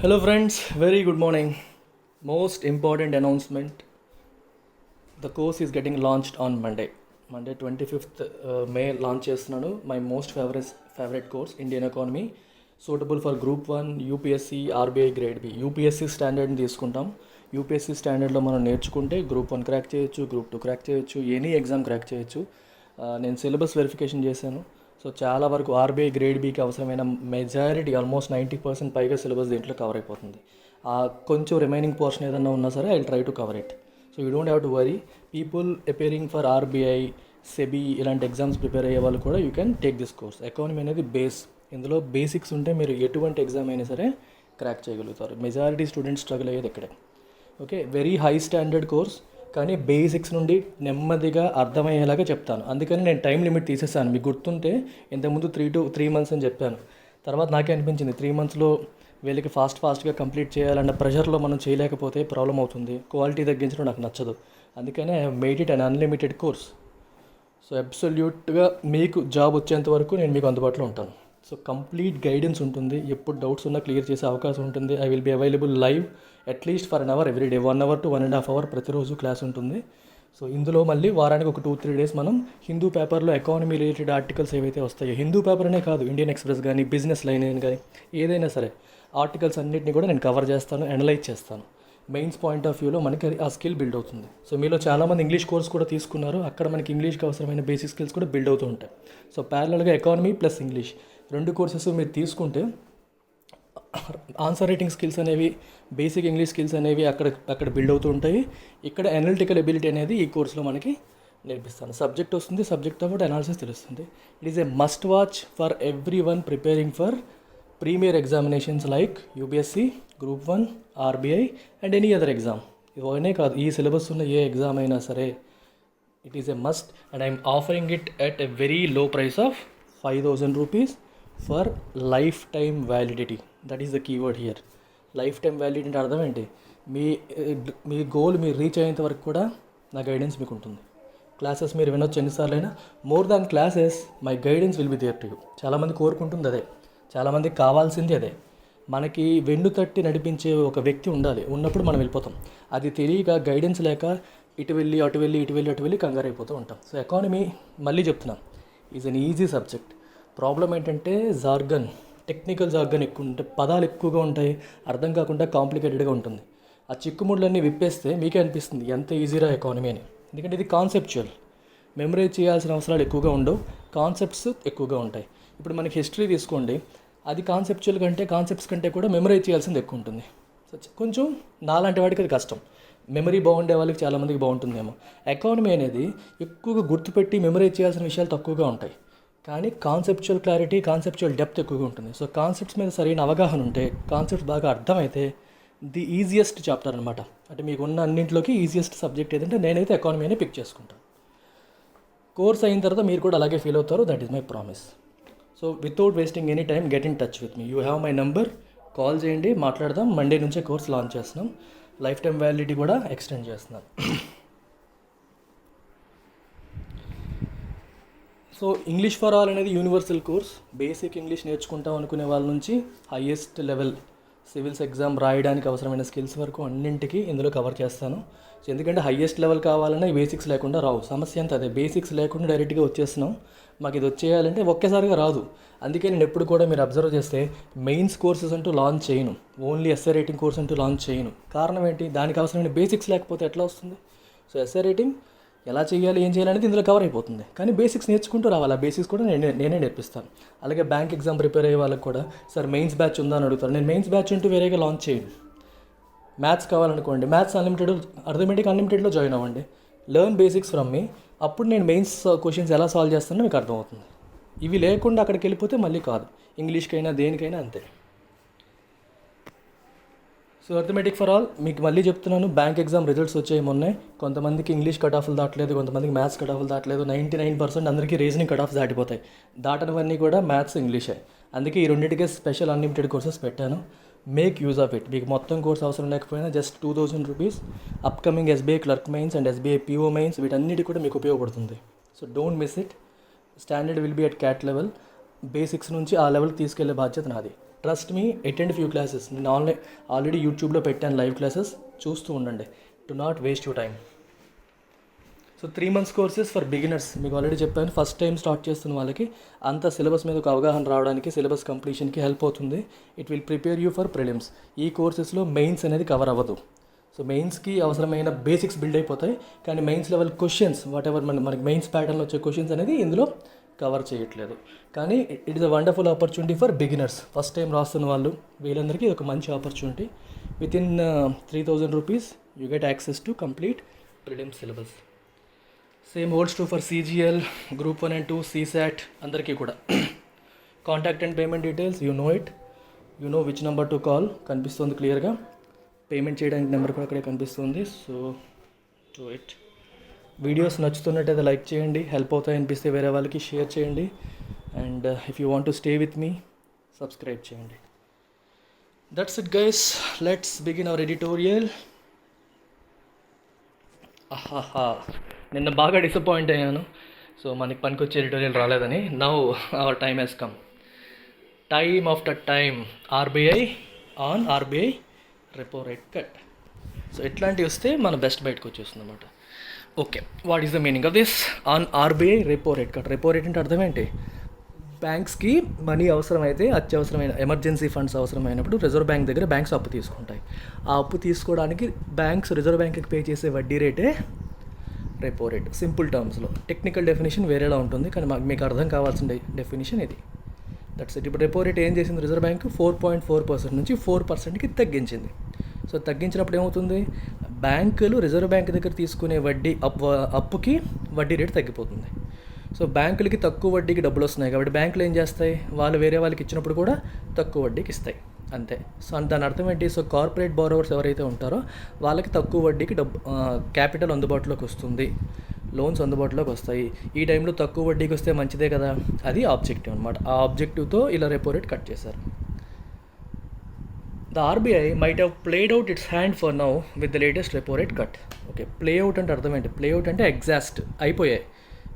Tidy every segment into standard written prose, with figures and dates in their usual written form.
Hello friends, very good morning. Most important announcement, the course is getting launched on Monday. Monday 25th May launch చేస్తున్నాను my most favourite course Indian economy suitable for group 1 UPSC RBI grade B. UPSC స్టాండర్డ్ని తీసుకుంటాం. UPSC స్టాండర్డ్లో మనం నేర్చుకుంటే group 1 crack చేయొచ్చు, group 2 crack చేయొచ్చు, any exam crack చేయొచ్చు. నేను సిలబస్ వెరిఫికేషన్ చేశాను. సో చాలా వరకు ఆర్బీఐ గ్రేడ్ బీకి అవసరమైన మెజారిటీ ఆల్మోస్ట్ 90% పైగా సిలబస్ దీంట్లో కవర్ అయిపోతుంది. కొంచెం రిమైనింగ్ పోర్షన్ ఏదన్నా ఉన్నా సరే I will try to cover it. So you don't have to worry. People appearing for RBI, SEBI ఇలాంటి ఎగ్జామ్స్ ప్రిపేర్ అయ్యే వాళ్ళు కూడా you can take this course. Economy అనేది బేస్. ఇందులో బేసిక్స్ ఉంటే మీరు ఎటువంటి ఎగ్జామ్ అయినా సరే క్రాక్ చేయగలుగుతారు. మెజారిటీ స్టూడెంట్స్ స్ట్రగుల్ అయ్యేది ఇక్కడే. Okay, very high standard course, కానీ బేసిక్స్ నుండి నెమ్మదిగా అర్థమయ్యేలాగా చెప్తాను. అందుకని నేను టైం లిమిట్ తీసేసాను. మీకు గుర్తుంటే ఇంతకుముందు 3 months అని చెప్పాను. తర్వాత నాకే అనిపించింది 3 monthsలో వీళ్ళకి ఫాస్ట్గా కంప్లీట్ చేయాలన్న ప్రెషర్లో మనం చేయలేకపోతే ప్రాబ్లం అవుతుంది. క్వాలిటీ తగ్గించడం నాకు నచ్చదు. అందుకనే I made it un unlimited course. So అబ్సల్యూట్గా మీకు జాబ్ వచ్చేంత వరకు నేను మీకు అందుబాటులో ఉంటాను. సో కంప్లీట్ గైడెన్స్ ఉంటుంది. ఎప్పుడు డౌట్స్ ఉన్నా క్లియర్ చేసే అవకాశం ఉంటుంది. I will be available live at least for 1 hour every day. 1 hour to 1.5 hours ప్రతిరోజు క్లాస్ ఉంటుంది. సో ఇందులో మళ్ళీ వారానికి ఒక 2-3 days మనం హిందూ పేపర్లో ఎకానమీ రిలేటెడ్ ఆర్టికల్స్ ఏవైతే వస్తాయో, హిందూ పేపర్ అనే కాదు, ఇండియన్ ఎక్స్ప్రెస్ కానీ, బిజినెస్ లైన్ కానీ, ఏదైనా సరే ఆర్టికల్స్ అన్నింటినీ కూడా నేను కవర్ చేస్తాను, అనలైజ్ చేస్తాను. మెయిన్స్ పాయింట్ ఆఫ్ వ్యూలో మనకి ఆ స్కిల్ బిల్డ్ అవుతుంది. సో మీలో చాలామంది ఇంగ్లీష్ కోర్స్ కూడా తీసుకున్నారు. అక్కడ మనకి ఇంగ్లీష్కి అవసరమైన బేసిక్ స్కిల్స్ కూడా బిల్డ్ అవుతూ ఉంటాయి. సో ప్యారలల్గా ఎకానమీ ప్లస్ ఇంగ్లీష్ 2 కోర్సెస్ మీరు తీసుకుంటే ఆన్సర్ రైటింగ్ స్కిల్స్ అనేవి, బేసిక్ ఇంగ్లీష్ స్కిల్స్ అనేవి అక్కడ బిల్డ్ అవుతూ ఉంటాయి. ఇక్కడ అనలిటికల్ ఎబిలిటీ అనేది ఈ కోర్సులో మనకి నేర్పిస్తాను. సబ్జెక్ట్ వస్తుంది, సబ్జెక్ట్తో పాటు అనాలిసిస్ తెలుస్తుంది. It is a must watch for every one preparing for premier examinations like UPSC, group 1, RBI and any other exam. ఇవన్నీ కాదు, ఈ సిలబస్ ఉన్న ఏ ఎగ్జామ్ అయినా సరే it is a must. And I'm offering it at a very low price of 5,000 rupees for lifetime validity. That is the keyword here. Lifetime validity అంటే అర్థం ఏంటి? మీ గోల్ మీరు రీచ్ అయ్యేంత వరకు కూడా నా గైడెన్స్ మీకు ఉంటుంది. క్లాసెస్ మీరు వినొచ్చు ఎన్నిసార్లు అయినా. More than classes my guidance will be there to you. చాలామంది కోరుకుంటుంది అదే, చాలామందికి కావాల్సింది అదే. మనకి వెన్ను తట్టి నడిపించే ఒక వ్యక్తి ఉండాలి. ఉన్నప్పుడు మనం వెళ్ళిపోతాం. అది తెలియక గైడెన్స్ లేక ఇటు వెళ్ళి అటు వెళ్ళి కంగారు అయిపోతూ ఉంటాం. సో ఎకానమీ మళ్ళీ చెప్తున్నాను, is an easy subject. Problem ఏంటంటే జార్గన్, టెక్నికల్ జార్గన్ ఎక్కువ ఉంటాయి, పదాలు ఎక్కువగా ఉంటాయి, అర్థం కాకుండా కాంప్లికేటెడ్గా ఉంటుంది. ఆ చిక్కుముళ్ళన్నీ విప్పేస్తే మీకే అనిపిస్తుంది ఎంత ఈజీరా ఎకానమీ అని. ఎందుకంటే ఇది కాన్సెప్చువల్. మెమరైజ్ చేయాల్సిన అవసరాలు ఎక్కువగా ఉండవు, కాన్సెప్ట్స్ ఎక్కువగా ఉంటాయి. ఇప్పుడు మనకి హిస్టరీ తీసుకోండి, అది కాన్సెప్ట్స్ కంటే కూడా మెమరైజ్ చేయాల్సింది ఎక్కువ ఉంటుంది. సో కొంచెం నాలాంటి వాడికి అది కష్టం. మెమరీ బాగుండే వాళ్ళకి చాలామందికి బాగుంటుందేమో. ఎకానమీ అనేది ఎక్కువగా గుర్తుపెట్టి మెమరైజ్ చేయాల్సిన విషయాలు తక్కువగా ఉంటాయి, కానీ కాన్సెప్చువల్ క్లారిటీ, కాన్సెప్చువల్ డెప్త్ ఎక్కువగా ఉంటుంది. సో కాన్సెప్ట్స్ మీద సరైన అవగాహన ఉంటే, కాన్సెప్ట్స్ బాగా అర్థమైతే ది ఈజియెస్ట్ చాప్టర్ అనమాట. అంటే మీకు ఉన్న అన్నింటిలోకి ఈజియెస్ట్ సబ్జెక్ట్ ఏదంటే నేనైతే ఎకానమీని పిక్ చేసుకుంటాను. కోర్స్ అయిన తర్వాత మీరు కూడా అలాగే ఫీల్ అవుతారు. That is my promise. So without wasting any time get in touch with me. You have my number, call చేయండి, మాట్లాడదాం. మండే నుంచే కోర్స్ లాంచ్ చేస్తున్నాం. లైఫ్ టైం వ్యాలిడిటీ కూడా ఎక్స్టెండ్ చేస్తున్నాను. సో ఇంగ్లీష్ ఫర్ ఆల్ అనేది universal course. Basic English నేర్చుకుంటాం అనుకునే వాళ్ళ నుంచి హైయెస్ట్ లెవెల్ సివిల్స్ ఎగ్జామ్ రాయడానికి అవసరమైన స్కిల్స్ వరకు అన్నింటికి ఇందులో కవర్ చేస్తాను. సో ఎందుకంటే హైయెస్ట్ లెవెల్ కావాలన్నా ఈ బేసిక్స్ లేకుండా రావు. సమస్య అంతా అదే, బేసిక్స్ లేకుండా డైరెక్ట్గా వచ్చేస్తున్నాం. మాకు ఇది వచ్చేయాలంటే ఒకేసారిగా రాదు. అందుకే నేను ఎప్పుడు కూడా మీరు అబ్జర్వ్ చేస్తే మెయిన్స్ కోర్సెస్ అంటూ లాంచ్ చేయను, ఓన్లీ ఎస్ఏ రైటింగ్ కోర్స్ అంటూ లాంచ్ చేయను. కారణం ఏంటి? దానికి అవసరమైన బేసిక్స్ లేకపోతే ఎట్లా వస్తుంది? సో ఎస్ఏ రైటింగ్ ఎలా చేయాలి, ఏం చేయాలనేది ఇందులో కవర్ అయిపోతుంది. కానీ బేసిక్స్ నేర్చుకుంటూ రావాలి. ఆ బేసిక్స్ కూడా నేనే నేర్పిస్తాను. అలాగే బ్యాంక్ ఎగ్జామ్ ప్రిపేర్ అయ్యే వాళ్ళకి కూడా సార్ మెయిన్స్ బ్యాచ్ ఉందా అని అడుగుతారు. నేను మెయిన్స్ బ్యాచ్ అంటూ వేరేగా లాంచ్ చేయను. మ్యాథ్స్ కావాలనుకోండి, మ్యాథ్స్ అర్థమెటిక్ అన్లిమిటెడ్లో జాయిన్ అవ్వండి. లెర్న్ బేసిక్స్ ఫ్రమ్ మీ. అప్పుడు నేను మెయిన్స్ క్వశ్చన్స్ ఎలా సాల్వ్ చేస్తానో మీకు అర్థమవుతుంది. ఇవి లేకుండా అక్కడికి వెళ్ళిపోతే మళ్ళీ కాదు. ఇంగ్లీష్కైనా దేనికైనా అంతే. సో అర్థమెటిక్ ఫర్ ఆల్ మీకు మళ్ళీ చెప్తున్నాను, బ్యాంక్ ఎగ్జామ్ రిజల్ట్స్ వచ్చాయి మొన్నే. కొంతమందికి ఇంగ్లీష్ కట్ ఆఫ్లు దాటలేదు, కొంతమందికి మ్యాథ్స్ కట్ ఆఫ్లు దాటలేదు. 99% అందరికీ రీజనింగ్ కట్ ఆఫ్స్ దాటిపోతాయి. దాటనవన్నీ కూడా మ్యాథ్స్, ఇంగ్లీషే. అందుకే ఈ రెండింటికే స్పెషల్ అన్లిమిటెడ్ కోర్సెస్ పెట్టాను. Make use of it. మీకు మొత్తం కోర్స్ అవసరం లేకపోయినా just 2,000 rupees upcoming SBI clerk mains and SBI PO mains వీటన్నిటి కూడా మీకు ఉపయోగపడుతుంది. So don't miss it. Standard will be at CAT level. Basics నుంచి ఆ లెవెల్కి తీసుకెళ్లే బాధ్యత నాది. Trust me, attend few classes. నేను ఆల్రెడీ యూట్యూబ్లో పెట్టాను లైవ్ క్లాసెస్, చూస్తూ ఉండండి. Do not waste your time. So 3 months courses for beginners, మీకు ఆల్రెడీ చెప్పాను. ఫస్ట్ టైం స్టార్ట్ చేస్తున్న వాళ్ళకి అంత సిలబస్ మీద ఒక అవగాహన రావడానికి, సిలబస్ కంప్లీషన్కి హెల్ప్ అవుతుంది. It will prepare you for prelims. ఈ కోర్సెస్లో మెయిన్స్ అనేది కవర్ అవ్వదు. సో మెయిన్స్కి అవసరమైన బేసిక్స్ బిల్డ్ అయిపోతాయి, కానీ mains level questions whatever మనకి మెయిన్స్ ప్యాటర్న్లో వచ్చే క్వశ్చన్స్ అనేది ఇందులో కవర్ చేయట్లేదు. కానీ it is a wonderful opportunity for beginners. First time రాస్తున్న వాళ్ళు వీళ్ళందరికీ ఇది ఒక మంచి opportunity. Within 3,000 rupees you get access to complete prelims syllabus. Same holds true for CGL, Group 1 and 2, CSAT అందరికీ కూడా. Contact and payment details you know it, you know which number to call, కనిపిస్తుంది క్లియర్గా. Payment చేయడానికి number కూడా అక్కడే కనిపిస్తుంది. So to it. Videos నచ్చుతున్నట్టయితే like చేయండి, హెల్ప్ అవుతాయి అనిపిస్తే వేరే వాళ్ళకి షేర్ చేయండి. And if you want to stay with me, subscribe చేయండి. That's it guys, let's begin our editorial. ఆహాహా, నిన్న బాగా డిసప్పాయింట్ అయ్యాను. సో మనకి పనికొచ్చే ఎడిటోరియల్ రాలేదని. Now our time has come. Time after time RBI on RBI repo rate cut. So ఇట్లాంటివి వస్తే మన బెస్ట్ బయటకు వచ్చేస్తుంది అనమాట. Okay, what is the meaning of this? On RBI repo rate cut. Repo rate అంటే అర్థం ఏంటి? బ్యాంక్స్కి మనీ అవసరమైతే, అత్యవసరమైన ఎమర్జెన్సీ ఫండ్స్ అవసరమైనప్పుడు రిజర్వ్ బ్యాంక్ దగ్గర బ్యాంక్స్ అప్పు తీసుకుంటాయి. ఆ అప్పు తీసుకోవడానికి బ్యాంక్స్ రిజర్వ్ బ్యాంక్కి పే చేసే వడ్డీ రేటే రెపో రేట్. సింపుల్ టర్మ్స్లో. టెక్నికల్ డెఫినేషన్ వేరేలా ఉంటుంది, కానీ మీకు అర్థం కావాల్సిన డెఫినేషన్ ఇది. That's it. ఇప్పుడు రెపో రేట్ ఏం చేసింది? రిజర్వ్ బ్యాంక్ 4.4% నుంచి 4%కి తగ్గించింది. సో తగ్గించినప్పుడు ఏమవుతుంది? బ్యాంకులు రిజర్వ్ బ్యాంక్ దగ్గర తీసుకునే అప్పుకి వడ్డీ రేటు తగ్గిపోతుంది. సో బ్యాంకులకి తక్కువ వడ్డీకి డబ్బులు వస్తున్నాయి కాబట్టి బ్యాంకులు ఏం చేస్తాయి? వాళ్ళు వేరే వాళ్ళకి ఇచ్చినప్పుడు కూడా తక్కువ వడ్డీకి ఇస్తాయి, అంతే. సో దాని అర్థం ఏంటి? సో కార్పొరేట్ బారోవర్స్ ఎవరైతే ఉంటారో వాళ్ళకి తక్కువ వడ్డీకి క్యాపిటల్ అందుబాటులోకి వస్తుంది, లోన్స్ అందుబాటులోకి వస్తాయి. ఈ టైంలో తక్కువ వడ్డీకి వస్తే మంచిదే కదా, అది ఆబ్జెక్టివ్ అనమాట. ఆ ఆబ్జెక్టివ్తో ఇలా రెపో రేట్ కట్ చేశారు. The RBI might have played out its hand for now with the latest repo rate cut. Okay, play out అంటే అర్థం ఏంటి? ప్లే అవుట్ అంటే ఎగ్జాస్ట్ అయిపోయాయి.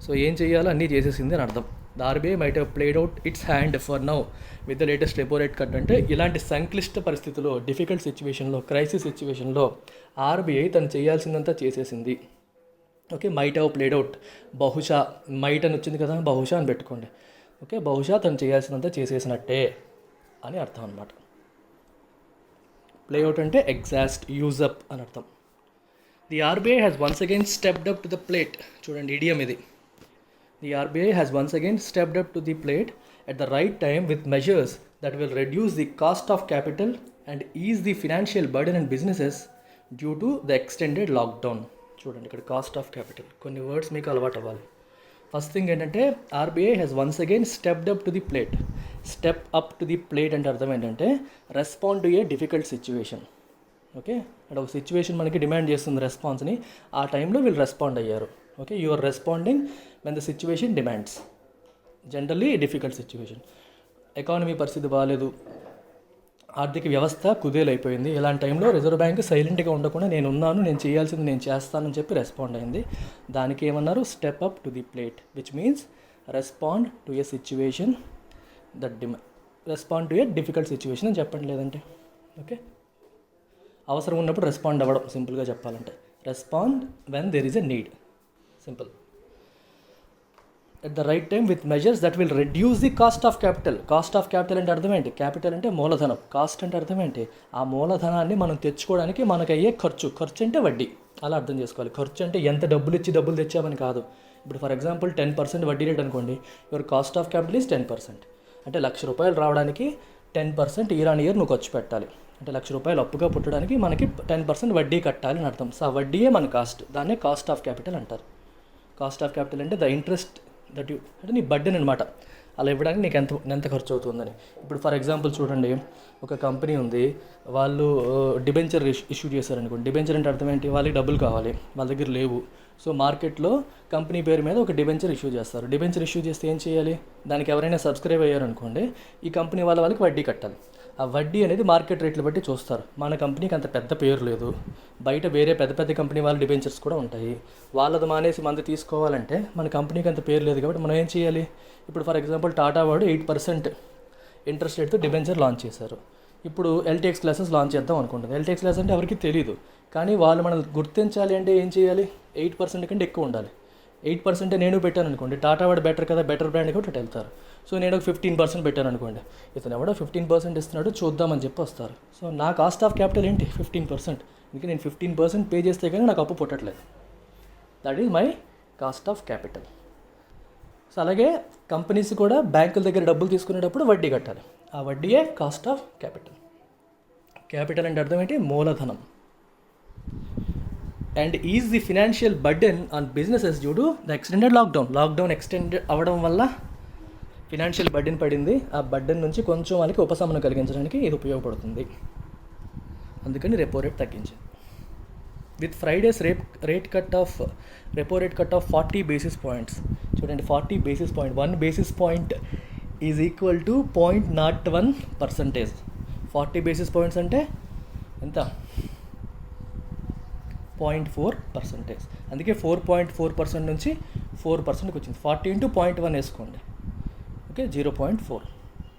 సో ఏం చేయాలో అన్నీ చేసేసింది అని అర్థం. The RBI might have played out its hand for now with the latest repo rate cut అంటే ఇలాంటి సంక్లిష్ట పరిస్థితుల్లో, డిఫికల్ట్ సిచ్యువేషన్లో, క్రైసిస్ సిచ్యువేషన్లో RBI తను చేయాల్సిందంతా చేసేసింది. Okay, might have played out. బహుశా, మైట్ అని వచ్చింది కదా, బహుశా అని పెట్టుకోండి. ఓకే, బహుశా తను చేయాల్సినంత చేసేసినట్టే అని అర్థం అనమాట. ప్లే అవుట్ అంటే ఎగ్జాస్ట్, యూజ్ అప్ అని అర్థం. The RBI has once again stepped up to the plate. చూడండి, ఇడియం ఇది. The RBI has once again stepped up to the plate at the right time with measures that will reduce the cost of capital and ease the financial burden on businesses due to the extended lockdown. చూడండి, ఇక్కడ cost of capital, కొన్ని words మీకు అలవాటు అవ్వాలి. First thing ఏంటంటే RBI has once again stepped up to the plate. Step up to the plate అంటే అర్థం ఏంటంటే respond to a difficult situation. Okay, అంటే ఒక సిచ్యువేషన్ మనకి డిమాండ్ చేస్తుంది రెస్పాన్స్ని, ఆ టైంలో వీళ్ళు రెస్పాండ్ అయ్యారు. Okay, you are responding when the situation demands. Generally difficult situation, economy పరిస్థితి బాగాలేదు, ఆర్థిక వ్యవస్థ కుదేలైపోయింది. ఇలాంటి టైంలో రిజర్వ్ బ్యాంక్ సైలెంట్గా ఉండకుండా నేను ఉన్నాను, నేను చేయాల్సింది నేను చేస్తానని చెప్పి రెస్పాండ్ అయింది. దానికి ఏమన్నారు? Step up to the plate, which means respond to A situation respond to a difficult situation అని చెప్పండి. లేదంటే ఓకే, అవసరం ఉన్నప్పుడు రెస్పాండ్ అవ్వడం, సింపుల్గా చెప్పాలంటే respond when there is a need. Simple. At the right time with measures that will reduce the cost of capital. Cost of capital అంటే అర్థం ఏంటి? క్యాపిటల్ అంటే మూలధనం, కాస్ట్ అంటే అర్థం ఏంటి? ఆ మూలధనాన్ని మనం తెచ్చుకోవడానికి మనకు అయ్యే ఖర్చు. ఖర్చు అంటే వడ్డీ, అలా అర్థం చేసుకోవాలి. ఖర్చు అంటే ఎంత డబ్బులు ఇచ్చి డబ్బులు తెచ్చామని కాదు. ఇప్పుడు ఫర్ ఎగ్జాంపుల్ 10% వడ్డీ రేట్ అనుకోండి, your cost of capital is 10%. అంటే ₹1,00,000 రావడానికి 10% ఇయర్ ఆన్ ఇయర్ నువ్వు ఖర్చు పెట్టాలి. అంటే ₹1,00,000 అప్పుగా పుట్టడానికి మనకి 10% వడ్డీ కట్టాలి అని అర్థం. సో ఆ వడ్డీయే మన కాస్ట్, దాన్నే కాస్ట్ ఆఫ్ క్యాపిటల్ అంటారు. కాస్ట్ ఆఫ్ క్యాపిటల్ అంటే ద ఇంట్రెస్ట్ దట్ యూ, అంటే నీ బడ్డెన్ అనమాట, అలా ఇవ్వడానికి నీకు ఎంత ఖర్చు అవుతుందని. ఇప్పుడు ఫర్ ఎగ్జాంపుల్ చూడండి, ఒక కంపెనీ ఉంది, వాళ్ళు డిబెంచర్ ఇష్యూ చేశారనుకోండి. డిబెంచర్ అంటే అర్థం ఏంటి? వాళ్ళకి డబ్బులు కావాలి, వాళ్ళ దగ్గర లేవు. సో మార్కెట్లో కంపెనీ పేరు మీద ఒక డిబెంచర్ ఇష్యూ చేస్తారు. డిబెంచర్ ఇష్యూ చేస్తే ఏం చేయాలి? దానికి ఎవరైనా సబ్స్క్రైబ్ అయ్యారనుకోండి, ఈ కంపెనీ వాళ్ళకి వడ్డీ కట్టాలి. ఆ వడ్డీ అనేది మార్కెట్ రేట్లు బట్టి చూస్తారు. మన కంపెనీకి అంత పెద్ద పేరు లేదు, బయట వేరే పెద్ద పెద్ద కంపెనీ వాళ్ళ డిబెంచర్స్ కూడా ఉంటాయి, వాళ్ళది మానేసి మంది తీసుకోవాలంటే మన కంపెనీకి అంత పేరు లేదు కాబట్టి మనం ఏం చేయాలి? ఇప్పుడు ఫర్ ఎగ్జాంపుల్ టాటా వాడు 8% ఇంట్రెస్ట్ రేట్తో డిబెంచర్ లాంచ్ చేశారు. ఇప్పుడు ఎల్టీఎక్స్ క్లాసెస్ లాంచ్ చేద్దాం అనుకుంటుంది. ఎల్టీఎక్స్ క్లాస్ అంటే ఎవరికి తెలియదు, కానీ వాళ్ళు మనం గుర్తించాలి అంటే ఏం చేయాలి, 8% కంటే ఎక్కువ ఉండాలి. 8% నేను పెట్టాను అనుకోండి, టాటా వాడు బెటర్ కదా, బెటర్ బ్రాండ్ కూడా అటు వెళ్తారు. సో నేను ఒక 15% పెట్టాను అనుకోండి, ఇతను ఎవడో 15% ఇస్తున్నాడు చూద్దామని చెప్పి వస్తారు. సో నా కాస్ట్ ఆఫ్ క్యాపిటల్ ఏంటి 15%. అందుకే నేను 15% పే చేస్తే కానీ నాకు అప్పు పుట్టట్లేదు. That is my cost of capital. So అలాగే కంపెనీస్ కూడా బ్యాంకుల దగ్గర డబ్బులు తీసుకునేటప్పుడు వడ్డీ కట్టాలి. ఆ వడ్డీయే కాస్ట్ ఆఫ్ క్యాపిటల్. క్యాపిటల్ అంటే అర్థం ఏంటి, మూలధనం. And is the financial burden on businesses due to the extended lockdown extend అవ్వడం వల్ల ఫినాన్షియల్ బర్డెన్ పడింది. ఆ బర్డెన్ నుంచి కొంచెం వాళ్ళకి ఉపశమనం కలిగించడానికి ఇది ఉపయోగపడుతుంది. అందుకని రెపో రేట్ తగ్గించింది. With Fridays rate cut off repo rate cut off 40 basis points. చూడండి, 40 basis point, 1 basis point is equal to 0.01%. 40 basis points అంటే ఎంత, 0.4%. అందుకే 4.4% నుంచి 4%కి వచ్చింది. 40 into 0.1 వేసుకోండి, ఓకే, 0.4.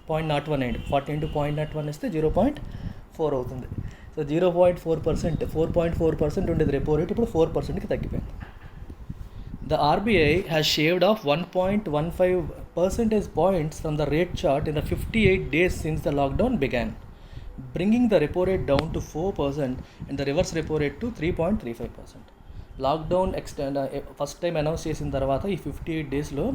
0.01 అయింది. 40 into 0.01 వేస్తే 0.4 అవుతుంది. సో 0.4%, 4.4% ఉండేది రెపో రేట్, ఇప్పుడు 4%కి తగ్గిపోయింది. The RBI has shaved off 1.15 percentage points from the rate chart in the 58 days since the lockdown began, bringing the repo rate down to 4% and the reverse repo rate to 3.35%. Lockdown first time announce చేసిన తర్వాత ఈ 58 డేస్లో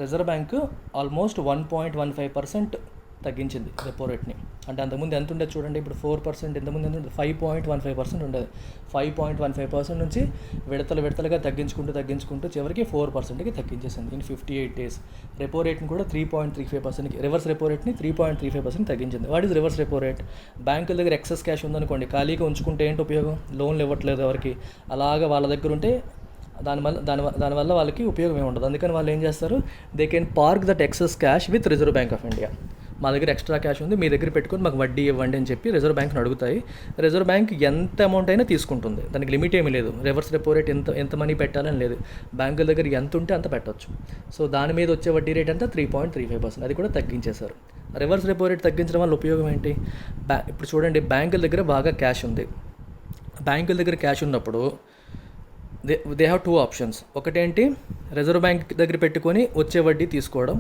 reserve bank almost 1.15% తగ్గించింది repo రేట్ని. అంటే అంతకుముందు ఎంత ఉండేది చూడండి, ఇప్పుడు 4%, ఇంతకుముందు ఎంత ఉండేది 5.15% ఉండేది. 5.15% నుంచి విడతలుగా తగ్గించుకుంటూ చివరికి 4%కి తగ్గించేసింది ఇన్ 58 డేస్. రెపో రేట్ని కూడా 3.35%కి, రివర్స్ రెపో రేట్ని 3.35% తగ్గించింది. What is reverse repo rate? బ్యాంకుల దగ్గర ఎక్సెస్ క్యాష్ ఉందనుకోండి, ఖాళీగా ఉంచుకుంటే ఏంటి ఉపయోగం, లోన్లు ఇవ్వట్లేదు ఎవరికి, అలాగా వాళ్ళ దగ్గర ఉంటే దానివల్ల వాళ్ళకి ఉపయోగం ఏమి ఉండదు. అందుకని వాళ్ళు ఏం చేస్తారు, they can park that excess cash with reserve bank of India. మా దగ్గర ఎక్స్ట్రా క్యాష్ ఉంది, మీ దగ్గర పెట్టుకొని మాకు వడ్డీ ఇవ్వండి అని చెప్పి రిజర్వ్ బ్యాంక్ని అడుగుతాయి. రిజర్వ్ బ్యాంక్ ఎంత అమౌంట్ అయినా తీసుకుంటుంది, దానికి లిమిట్ ఏమీ లేదు. రివర్స్ రెపో రేట్ ఎంత మనీ పెట్టాలని లేదు, బ్యాంకుల దగ్గర ఎంత ఉంటే అంత పెట్టవచ్చు. సో దాని మీద వచ్చే వడ్డీ రేట్ అంతా 3.35%, అది కూడా తగ్గించేశారు. రివర్స్ రెపో రేట్ తగ్గించడం వల్ల ఉపయోగం ఏంటి? ఇప్పుడు చూడండి, బ్యాంకుల దగ్గర బాగా క్యాష్ ఉంది. బ్యాంకుల దగ్గర క్యాష్ ఉన్నప్పుడు దే హ్యావ్ 2 ఆప్షన్స్. ఒకటేంటి, రిజర్వ్ బ్యాంక్ దగ్గర పెట్టుకొని వచ్చే వడ్డీ తీసుకోవడం,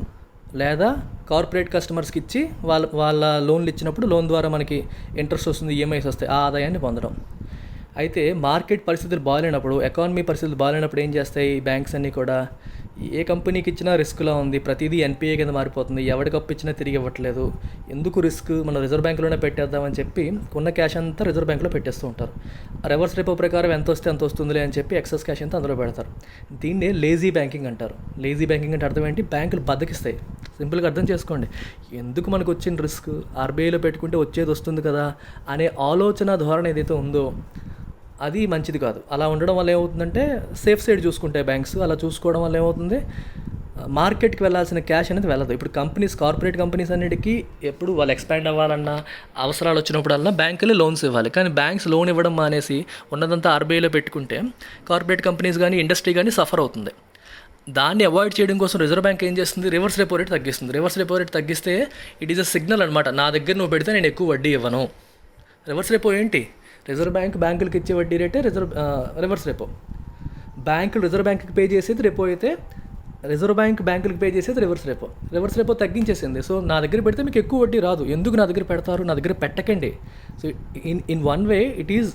లేదా కార్పొరేట్ కస్టమర్స్కి ఇచ్చి వాళ్ళ లోన్లు ఇచ్చినప్పుడు లోన్ ద్వారా మనకి ఇంట్రెస్ట్ వస్తుంది, ఈఎంఐస్ వస్తాయి, ఆ ఆదాయాన్ని పొందడం. అయితే మార్కెట్ పరిస్థితులు బాగాలేనప్పుడు, ఎకానమీ పరిస్థితులు బాగాలేనప్పుడు ఏం చేస్తాయి బ్యాంక్స్ అన్నీ కూడా, ఏ కంపెనీకి ఇచ్చినా రిస్క్లా ఉంది, ప్రతిదీ ఎన్పిఏ కింద మారిపోతుంది, ఎవరికి అప్పు ఇచ్చినా తిరిగి ఇవ్వట్లేదు, ఎందుకు రిస్క్, మనం రిజర్వ్ బ్యాంకులోనే పెట్టేద్దామని చెప్పి ఉన్న క్యాష్ అంతా రిజర్వ్ బ్యాంకులో పెట్టేస్తూ ఉంటారు. రివర్స్ రెపో ప్రకారం ఎంత వస్తే అంత వస్తుందిలే అని చెప్పి ఎక్సెస్ క్యాష్ అంతా అందులో పెడతారు. దీన్నే లేజీ బ్యాంకింగ్ అంటారు. లేజీ బ్యాంకింగ్ అంటే అర్థం ఏంటి, బ్యాంకులు బద్దకిస్తాయి. సింపుల్గా అర్థం చేసుకోండి, ఎందుకు మనకు వచ్చిన రిస్క్, ఆర్బీఐలో పెట్టుకుంటే వచ్చేది వస్తుంది కదా అనే ఆలోచన ధోరణి ఏదైతే ఉందో అది మంచిది కాదు. అలా ఉండడం వల్ల ఏమవుతుందంటే సేఫ్ సైడ్ చూసుకుంటాయి బ్యాంక్స్. అలా చూసుకోవడం వల్ల ఏమవుతుంది, మార్కెట్కి వెళ్ళాల్సిన క్యాష్ అనేది వెళ్ళదు. ఇప్పుడు కార్పొరేట్ కంపెనీస్ అన్నిటికీ ఎప్పుడు వాళ్ళు ఎక్స్పాండ్ అవ్వాలన్నా, అవసరాలు వచ్చినప్పుడల్లా బ్యాంకులే లోన్స్ ఇవ్వాలి. కానీ బ్యాంక్స్ లోన్ ఇవ్వడం మానేసి ఉన్నదంతా ఆర్బీఐలో పెట్టుకుంటే కార్పొరేట్ కంపెనీస్ కానీ ఇండస్ట్రీ కానీ సఫర్ అవుతుంది. దాన్ని అవాయిడ్ చేయడం కోసం రిజర్వ్ బ్యాంక్ ఏం చేస్తుంది, రివర్స్ రెపో రేట్ తగ్గిస్తుంది. రివర్స్ రెపో రేట్ తగ్గిస్తే ఇట్ ఈస్ అ సిగ్నల్ అనమాట, నా దగ్గర నువ్వు పెడితే నేను ఎక్కువ వడ్డీ ఇవ్వను. రివర్స్ రెపో ఏంటి, రిజర్వ్ బ్యాంక్ బ్యాంకులకి ఇచ్చే వడ్డీ రేటే రివర్స్ రెపో. బ్యాంకులు రిజర్వ్ బ్యాంక్కి పే చేసేది రెపో అయితే, రిజర్వ్ బ్యాంక్ బ్యాంకులకి పే చేసేది రివర్స్ రెపో. రివర్స్ రెపో తగ్గించేసింది. సో నా దగ్గర పెడితే మీకు ఎక్కువ వడ్డీ రాదు, ఎందుకు నా దగ్గర పెడతారు, నా దగ్గర పెట్టకండి. So in one way it is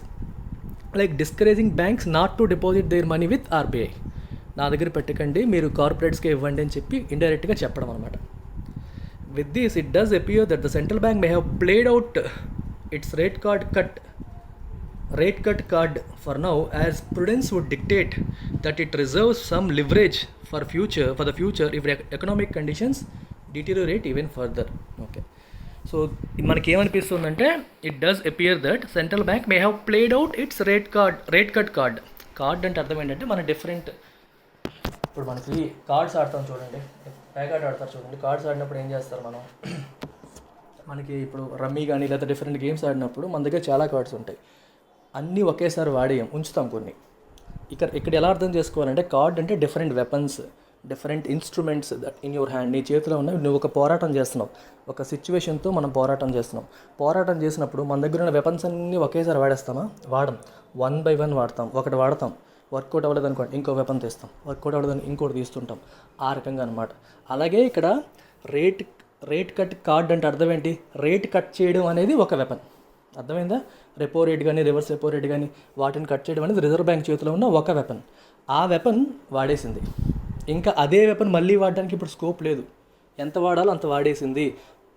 like discouraging banks not to deposit their money with RBI. నా దగ్గర పెట్టకండి, మీరు కార్పొరేట్స్కి ఇవ్వండి అని చెప్పి ఇండైరెక్ట్గా చెప్పడం అనమాట. With this it does appear that the central bank may have played out its rate cut card for now, as prudence would dictate that it reserves some leverage for the future if economic conditions deteriorate even further. Okay, so మనకి ఏమనిపిస్తుందంటే, it does appear that central bank may have played out its rate cut card అంటే అర్థం ఏంటంటే, మన different, ఇప్పుడు మనకి cards ఆడతాం చూడండి, ప్యాకార్డ్ ఆడతారు చూడండి. కార్డ్స్ ఆడినప్పుడు ఏం చేస్తారు మనకి ఇప్పుడు రమ్మీ కానీ లేదా డిఫరెంట్ గేమ్స్ ఆడినప్పుడు మన దగ్గర చాలా కార్డ్స్ ఉంటాయి. అన్నీ ఒకేసారి ఉంచుతాం కొన్ని. ఇక్కడ ఎలా అర్థం చేసుకోవాలంటే, కార్డ్ అంటే different weapons, different instruments that in your hand, నీ చేతిలో ఉన్న, నువ్వు ఒక పోరాటం చేస్తున్నావు, ఒక సిచ్యువేషన్తో మనం పోరాటం చేస్తున్నాం. పోరాటం చేసినప్పుడు మన దగ్గర ఉన్న వెపన్స్ అన్నీ ఒకేసారి వాడేస్తామా? వాడం. 1 by 1 వాడతాం. ఒకటి వాడతాం, వర్కౌట్ అవ్వలేదు అనుకోండి ఇంకో వెపన్ తీస్తాం, వర్కౌట్ అవ్వలేదని ఇంకోటి తీస్తుంటాం. ఆ రకంగా అనమాట. అలాగే ఇక్కడ రేట్ కట్ కార్డ్ అంటే అర్థం ఏంటి? రేట్ కట్ చేయడం అనేది ఒక వెపన్. అర్థమైందా? రెపో రేట్ కానీ రివర్స్ రెపో రేట్ కానీ వాటిని కట్ చేయడం అనేది రిజర్వ్ బ్యాంక్ చేతిలో ఉన్న ఒక వెపన్. ఆ వెపన్ వాడేసింది. ఇంకా అదే వెపన్ మళ్ళీ వాడడానికి ఇప్పుడు స్కోప్ లేదు. ఎంత వాడాలో అంత వాడేసింది.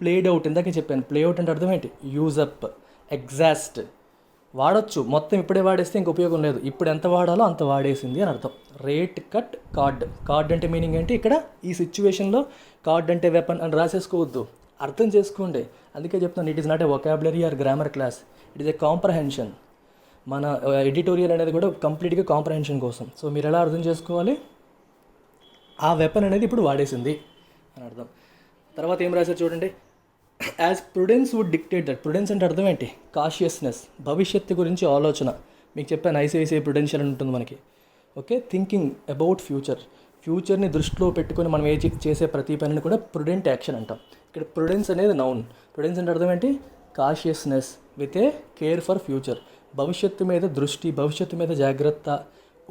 ప్లేడ్ అవుట్, ఇందాకే చెప్పాను. ప్లే అవుట్ అంటే అర్థం ఏంటి? Use up, exhaust. వాడచ్చు, మొత్తం ఇప్పుడే వాడేస్తే ఇంక ఉపయోగం లేదు. ఇప్పుడు ఎంత వాడాలో అంత వాడేసింది అని అర్థం. రేట్ కట్ కార్డ్ అంటే మీనింగ్ ఏంటి? ఇక్కడ ఈ సిచ్యువేషన్లో కార్డ్ అంటే వెపన్ అని రాసేసుకోవద్దు, అర్థం చేసుకోండి. అందుకే చెప్తాను, it is not a vocabulary or grammar class, it is a comprehension. మన ఎడిటోరియల్ అనేది కూడా కంప్లీట్గా కాంప్రహెన్షన్ కోసం. సో మీరు ఎలా అర్థం చేసుకోవాలి? ఆ వెపన్ అనేది ఇప్పుడు వాడేసింది అని అర్థం. తర్వాత ఏం రాశారు చూడండి. As prudence would dictate that. Prudence అంటే అర్థం ఏంటి? కాషియస్నెస్, భవిష్యత్తు గురించి ఆలోచన. మీకు చెప్పాను ఐసిఐసిఐ ప్రుడెన్షియల్ అని ఉంటుంది మనకి. ఓకే, థింకింగ్ అబౌట్ ఫ్యూచర్ని దృష్టిలో పెట్టుకొని మనం చేసే ప్రతి పనిని కూడా ప్రుడెంట్ యాక్షన్ అంటాం. ఇక్కడ ప్రుడెన్స్ అనేది నౌన్. ప్రుడెన్స్ అంటే అర్థం ఏంటి? Cautiousness with a care for future. భవిష్యత్తు మీద దృష్టి, భవిష్యత్తు మీద జాగ్రత్త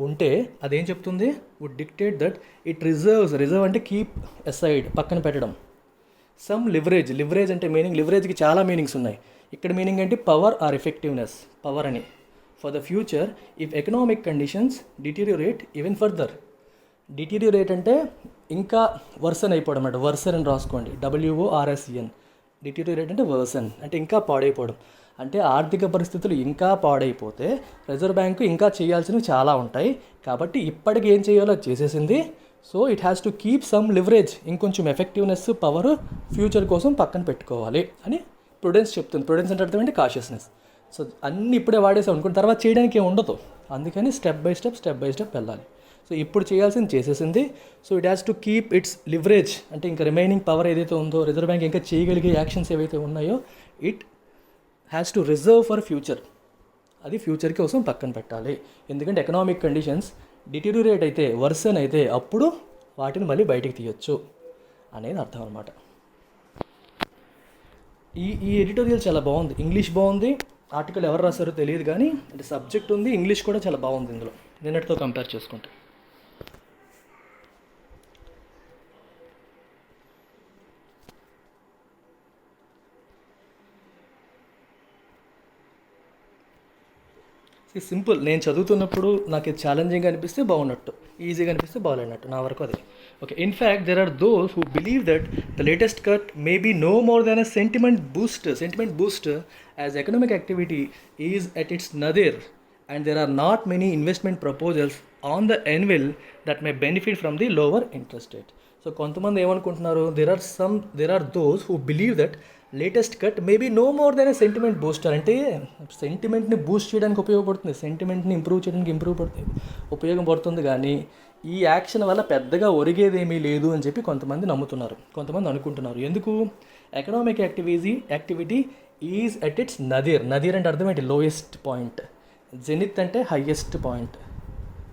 ఉంటే అదేం చెప్తుంది? Would dictate that it reserve అంటే కీప్ అసైడ్, పక్కన పెట్టడం. సమ్ లివరేజ్ అంటే మీనింగ్, లివరేజ్కి చాలా మీనింగ్స్ ఉన్నాయి. ఇక్కడ మీనింగ్ ఏంటి? పవర్ ఆర్ ఎఫెక్టివ్నెస్, పవర్ అని. For the future if economic conditions deteriorate even further. Deteriorate అంటే ఇంకా వర్సన్ అయిపోవడం అన్నమాట. వర్సన్ అని రాసుకోండి, WORSEN. డిటీరియోరేట్ అంటే వర్సన్ అంటే ఇంకా పాడైపోవడం. అంటే ఆర్థిక పరిస్థితులు ఇంకా పాడైపోతే రిజర్వ్ బ్యాంకు ఇంకా చేయాల్సినవి చాలా ఉంటాయి. కాబట్టి ఇప్పటికి ఏం చేయాలో చేసేసింది. So it has to keep some leverage, ఇంకొంచెం ఎఫెక్టివ్నెస్, పవర్ ఫ్యూచర్ కోసం పక్కన పెట్టుకోవాలి అని ప్రుడెన్స్ చెప్తుంది. ప్రుడెన్స్ అంటే అర్థం ఏంటి? కాషియస్నెస్. సో అన్నీ ఇప్పుడే వాడేసాం అనుకున్న తర్వాత చేయడానికి ఏమి ఉండదు. అందుకని స్టెప్ బై స్టెప్ వెళ్ళాలి. సో ఇప్పుడు చేయాల్సింది చేసేసింది. So it has to keep it's leverage అంటే ఇంకా రిమైనింగ్ పవర్ ఏదైతే ఉందో, రిజర్వ్ బ్యాంక్ ఇంకా చేయగలిగే యాక్షన్స్ ఏవైతే ఉన్నాయో, it has to reserve for future. అది ఫ్యూచర్ కోసం పక్కన పెట్టాలి. ఎందుకంటే ఎకనామిక్ కండిషన్స్ డిటీరియోరేట్ అయితే, వర్సన్ అయితే అప్పుడు వాటిని మళ్ళీ బయటికి తీయొచ్చు అనేది అర్థం అనమాట. ఈ ఎడిటోరియల్ చాలా బాగుంది. ఇంగ్లీష్ బాగుంది, ఆర్టికల్ ఎవరు రాశారో తెలియదు కానీ అంటే సబ్జెక్ట్ ఉంది, ఇంగ్లీష్ కూడా చాలా బాగుంది ఇందులో నిన్నటితో కంపేర్ చేసుకుంటే. సింపుల్. నేను చదువుతున్నప్పుడు నాకు ఇది ఛాలెంజింగ్ అనిపిస్తే బాగున్నట్టు, ఈజీగా అనిపిస్తే బాగాలేనట్టు, నా వరకు అది. Okay, in fact there are those who believe that the latest cut may be no more than a sentiment boost as economic activity is at its nadir and there are not many investment proposals on the anvil that may benefit from the lower interest rate. So కొంతమంది ఏమనుకుంటున్నారు, there are those who believe that latest cut maybe no more than a sentiment booster. అంటే సెంటిమెంట్ని Boost చేయడానికి ఉపయోగపడుతుంది, సెంటిమెంట్ని improve చేయడానికి ఉపయోగపడుతుంది. కానీ ఈ యాక్షన్ వల్ల పెద్దగా ఒరిగేదేమీ లేదు అని చెప్పి కొంతమంది నమ్ముతున్నారు, కొంతమంది అనుకుంటున్నారు. ఎందుకు? Economic activity is at its nadir అంటే అర్థం ఏంటి? Lowest point. జెనిత్ అంటే హయ్యెస్ట్ పాయింట్.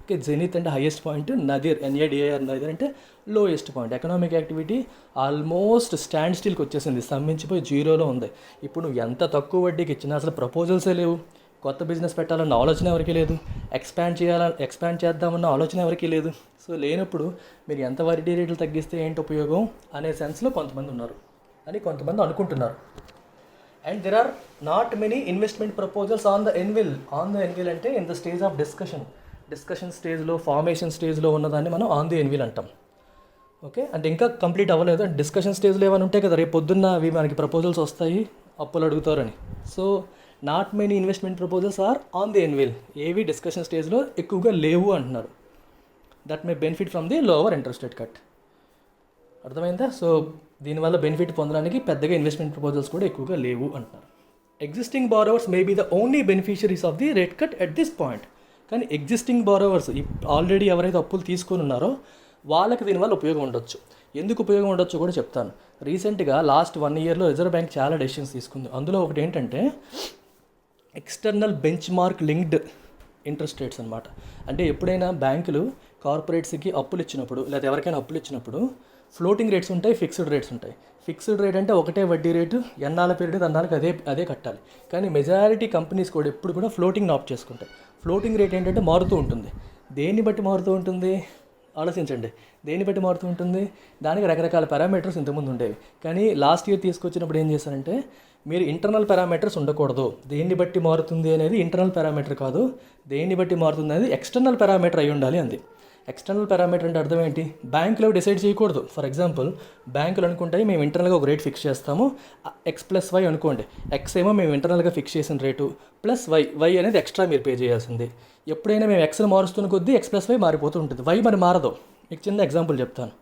ఓకే, జెనిత్ అంటే highest point, nadir NADIR nadir అంటే lowest point. Economic activity almost stand స్టిల్కి వచ్చేసింది, స్తంభించిపోయి జీరోలో ఉంది. ఇప్పుడు నువ్వు ఎంత తక్కువ వడ్డీకి ఇచ్చినా అసలు ప్రపోజల్సే లేవు, కొత్త బిజినెస్ పెట్టాలన్న ఆలోచన ఎవరికీ లేదు, ఎక్స్పాండ్ చేద్దామన్న ఆలోచన ఎవరికీ లేదు. సో లేనప్పుడు మీరు ఎంత వడ్డీ రేట్లు తగ్గిస్తే ఏంటి ఉపయోగం అనే సెన్స్లో కొంతమంది ఉన్నారు అని కొంతమంది అనుకుంటున్నారు. And there are not many investment proposals on the anvil అంటే in the stage of discussion స్టేజ్లో, ఫార్మేషన్ స్టేజ్లో ఉన్నదాన్ని మనం ఆన్ ది ఎన్విల్ అంటాం. ఓకే, అంటే ఇంకా కంప్లీట్ అవ్వలేదు. అంటే డిస్కషన్ స్టేజ్లో ఏమైనా ఉంటాయి కదా, రేపు పొద్దున్న అవి మనకి ప్రపోజల్స్ వస్తాయి, అప్పులు అడుగుతారని. So not many investment proposals are on the anvil. ఏవి డిస్కషన్ స్టేజ్లో ఎక్కువగా లేవు అంటున్నారు. That may benefit from the lower interest rate cut. అర్థమైందా? సో దీనివల్ల బెనిఫిట్ పొందడానికి పెద్దగా ఇన్వెస్ట్మెంట్ ప్రపోజల్స్ కూడా ఎక్కువగా లేవు అంటున్నారు. Existing borrowers may be the only beneficiaries of the rate cut at this point. కానీ ఎగ్జిస్టింగ్ బారోవర్స్ ఆల్రెడీ ఎవరైతే అప్పులు తీసుకొని ఉన్నారో వాళ్ళకి దీనివల్ల ఉపయోగం ఉండొచ్చు. ఎందుకు ఉపయోగం ఉండొచ్చు కూడా చెప్తాను. రీసెంట్గా లాస్ట్ 1 yearలో రిజర్వ్ బ్యాంక్ చాలా డెసిషన్స్ తీసుకుంది. అందులో ఒకటి ఏంటంటే external bench mark linked interest rates అనమాట. అంటే ఎప్పుడైనా బ్యాంకులు కార్పొరేట్స్కి అప్పులు ఇచ్చినప్పుడు లేదా ఎవరికైనా అప్పులు ఇచ్చినప్పుడు ఫ్లోటింగ్ రేట్స్ ఉంటాయి, ఫిక్స్డ్ రేట్స్ ఉంటాయి. ఫిక్స్డ్ రేట్ అంటే ఒకటే వడ్డీ రేటు, ఎన్నాళ్ళ పీరియడ్ అన్నాళ్ళకి అదే కట్టాలి. కానీ మెజారిటీ కంపెనీస్ కూడా ఎప్పుడు కూడా ఫ్లోటింగ్ ఆప్ట్ చేసుకుంటాయి. ఫ్లోటింగ్ రేట్ ఏంటంటే మారుతూ ఉంటుంది. దేన్ని బట్టి మారుతూ ఉంటుంది ఆలోచించండి. దేన్ని బట్టి మారుతూ ఉంటుంది? దానికి రకరకాల పారామీటర్స్ ఇంతకుముందు ఉండేవి. కానీ లాస్ట్ ఇయర్ తీసుకొచ్చినప్పుడు ఏం చేశారంటే, మీరు ఇంటర్నల్ పారామీటర్స్ ఉండకూడదు. దేన్ని బట్టి మారుతుంది అనేది ఇంటర్నల్ పారామీటర్ కాదు, దేన్ని బట్టి మారుతుంది అనేది ఎక్స్టర్నల్ పారామీటర్ అయి ఉండాలి అంది. ఎక్స్టర్నల్ పారామీటర్ అంటే అర్థం ఏంటి? బ్యాంకులో డిసైడ్ చేయకూడదు. ఫర్ ఎగ్జాంపుల్, బ్యాంకులు అనుకుంటాయి మేము ఇంటర్నల్గా ఒక రేట్ ఫిక్స్ చేస్తాము, X+Y అనుకోండి. X ఏమో మేము ఇంటర్నల్గా ఫిక్స్ చేసిన రేటు, ప్లస్ Y అనేది ఎక్స్ట్రా మీరు పే చేయాల్సింది. ఎప్పుడైనా మేము Xని మారుస్తున్న కొద్దీ X+Y మారిపోతూ ఉంటుంది, Y మరి మారదు. మీకు చిన్న ఎగ్జాంపుల్ చెప్తాను.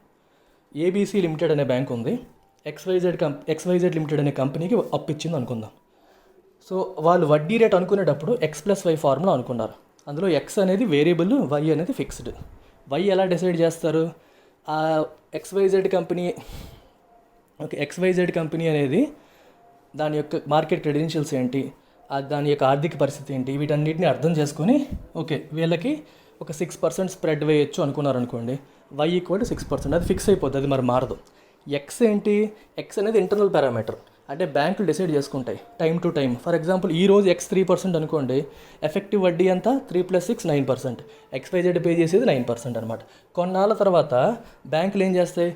ABC లిమిటెడ్ అనే బ్యాంక్ ఉంది. XYZ లిమిటెడ్ అనే కంపెనీకి అప్పు ఇచ్చింది అనుకుందాం. సో వాళ్ళు వడ్డీ రేట్ అనుకునేటప్పుడు X+Y ఫార్ములా అనుకున్నారు. అందులో X అనేది వేరియబుల్, Y అనేది ఫిక్స్డ్. Y ఎలా డిసైడ్ చేస్తారు? XYZ కంపెనీ అనేది దాని యొక్క మార్కెట్ క్రెడెన్షియల్స్ ఏంటి, దాని యొక్క ఆర్థిక పరిస్థితి ఏంటి, వీటన్నిటిని అర్థం చేసుకొని ఓకే వీళ్ళకి ఒక 6% స్ప్రెడ్ వేయచ్చు అనుకున్నారు అనుకోండి. Y = 6%, అది ఫిక్స్ అయిపోద్ది, అది మరి మారదు. X ఏంటి? X అనేది ఇంటర్నల్ పారామీటర్, అంటే బ్యాంకులు డిసైడ్ చేసుకుంటాయి time to time. For example ఈ రోజు X 3% అనుకోండి, ఎఫెక్టివ్ వడ్డీ అంతా 3 + 6 9%, XYZ పే చేసేది 9% అనమాట. కొన్నాళ్ళ తర్వాత బ్యాంకులు ఏం చేస్తాయి?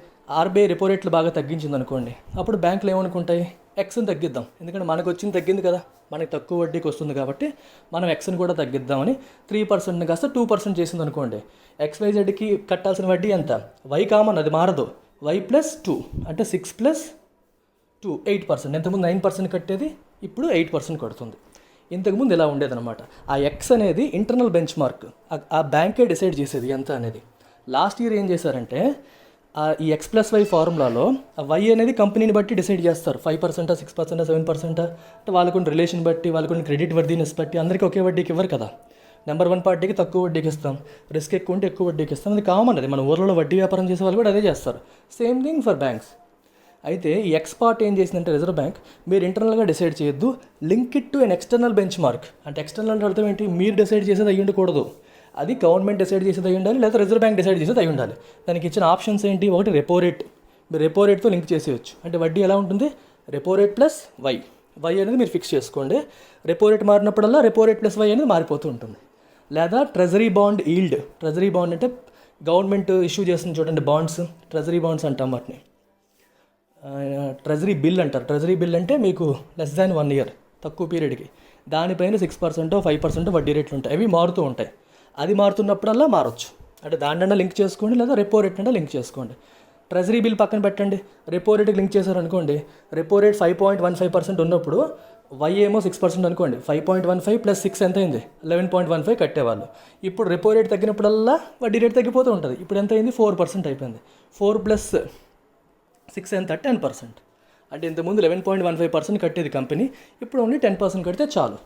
RBI రెపో రేట్లు బాగా తగ్గించింది అనుకోండి, అప్పుడు బ్యాంకులు ఏమనుకుంటాయి? Xని తగ్గిద్దాం, ఎందుకంటే మనకు వచ్చింది తగ్గింది కదా, మనకి తక్కువ వడ్డీకి వస్తుంది కాబట్టి మనం Xని కూడా తగ్గిద్దామని 3% కాస్త 2% చేసింది అనుకోండి. XYZకి కట్టాల్సిన వడ్డీ ఎంత? Y కామన్, అది మారదు. Y + 2 అంటే 6 + 2 8%. ఇంతకుముందు 9% కట్టేది, ఇప్పుడు 8% కడుతుంది. ఇంతకుముందు ఇలా ఉండేదన్నమాట. ఆ X అనేది ఇంటర్నల్ బెంచ్ మార్క్, ఆ బ్యాంకే డిసైడ్ చేసేది ఎంత అనేది. లాస్ట్ ఇయర్ ఏం చేశారంటే, ఈ X+Y ఫార్ములాలో Y అనేది కంపెనీని బట్టి డిసైడ్ చేస్తారు. 5%, 6%, 7% అంటే వాళ్ళకున్న రిలేషన్ బట్టి, వాళ్ళకున్న క్రెడిట్ వర్దీనెస్ బట్టి అందరికీ ఒకే వడ్డీకి ఇవ్వరు కదా. నెంబర్ 1 పార్టీకి తక్కువ వడ్డీకి ఇస్తాం, రిస్క్ ఎక్కువ ఉంటే ఎక్కువ వడ్డీకి ఇస్తాం, అది కామన్. అది మన ఊర్లలో వడ్డీ వ్యాపారం చేసే వాళ్ళు కూడా అదే చేస్తారు. Same thing for banks. అయితే ఈ X పార్ట్ ఏం చేసిందంటే, రిజర్వ్ బ్యాంక్ మీరు ఇంటర్నల్గా డిసైడ్ చేయొద్దు, link it to N external bench mark. అంటే ఎక్స్టర్నల్ అంటే అర్థం ఏంటి? మీరు డిసైడ్ చేసేది అయ్యి ఉండకూడదు, అది గవర్నమెంట్ డిసైడ్ చేసేది అయ్యి ఉండాలి, లేదా రిజర్వ్ బ్యాంక్ డిసైడ్ చేసేది అయ్యి ఉండాలి. దానికి ఇచ్చిన ఆప్షన్స్ ఏంటి? ఒకటి రెపో రేట్, మీరు రెపో రేట్తో లింక్ చేసేయచ్చు. అంటే వడ్డీ ఎలా ఉంటుంది? రెపో రేట్ ప్లస్ Y అనేది మీరు ఫిక్స్ చేసుకోండి. రెపో రేట్ మారినప్పుడల్లా రెపో రేట్ ప్లస్ Y అనేది మారిపోతూ ఉంటుంది. లేదా treasury bond yield. Treasury bond అంటే గవర్నమెంట్ ఇష్యూ చేస్తుంది చూడండి బాండ్స్, ట్రెజరీ బాండ్స్ అంటాం వాటిని. ట్రెజరీ బిల్ అంటారు. ట్రెజరీ బిల్ అంటే మీకు <1 year తక్కువ పీరియడ్కి, దానిపైన 6% 5% వడ్డీ రేట్లు ఉంటాయి, అవి మారుతూ ఉంటాయి. అది మారుతున్నప్పుడల్లా మారచ్చు. అంటే దాంట్లో లింక్ చేసుకోండి, లేదా రెపో రేట్ అంటే లింక్ చేసుకోండి. ట్రెజరీ బిల్ పక్కన పెట్టండి, రెపో రేట్కి లింక్ చేశారనుకోండి, రెపో రేట్ 5.15% ఉన్నప్పుడు Y ఏమో 6% అనుకోండి, 5.15 + 6 ఎంత అయింది? 11.15 కట్టేవాళ్ళు. ఇప్పుడు రెపో రేట్ తగ్గినప్పుడల్లా వడ్డీ రేట్ తగ్గిపోతూ ఉంటుంది. ఇప్పుడు ఎంత అయింది? 4% అయిపోయింది. 4 + 6 ఎంత? 10%. అంటే ఇంతకుముందు 11.15% కట్టేది కంపెనీ, ఇప్పుడు ఓన్లీ 10% కడితే చాలు.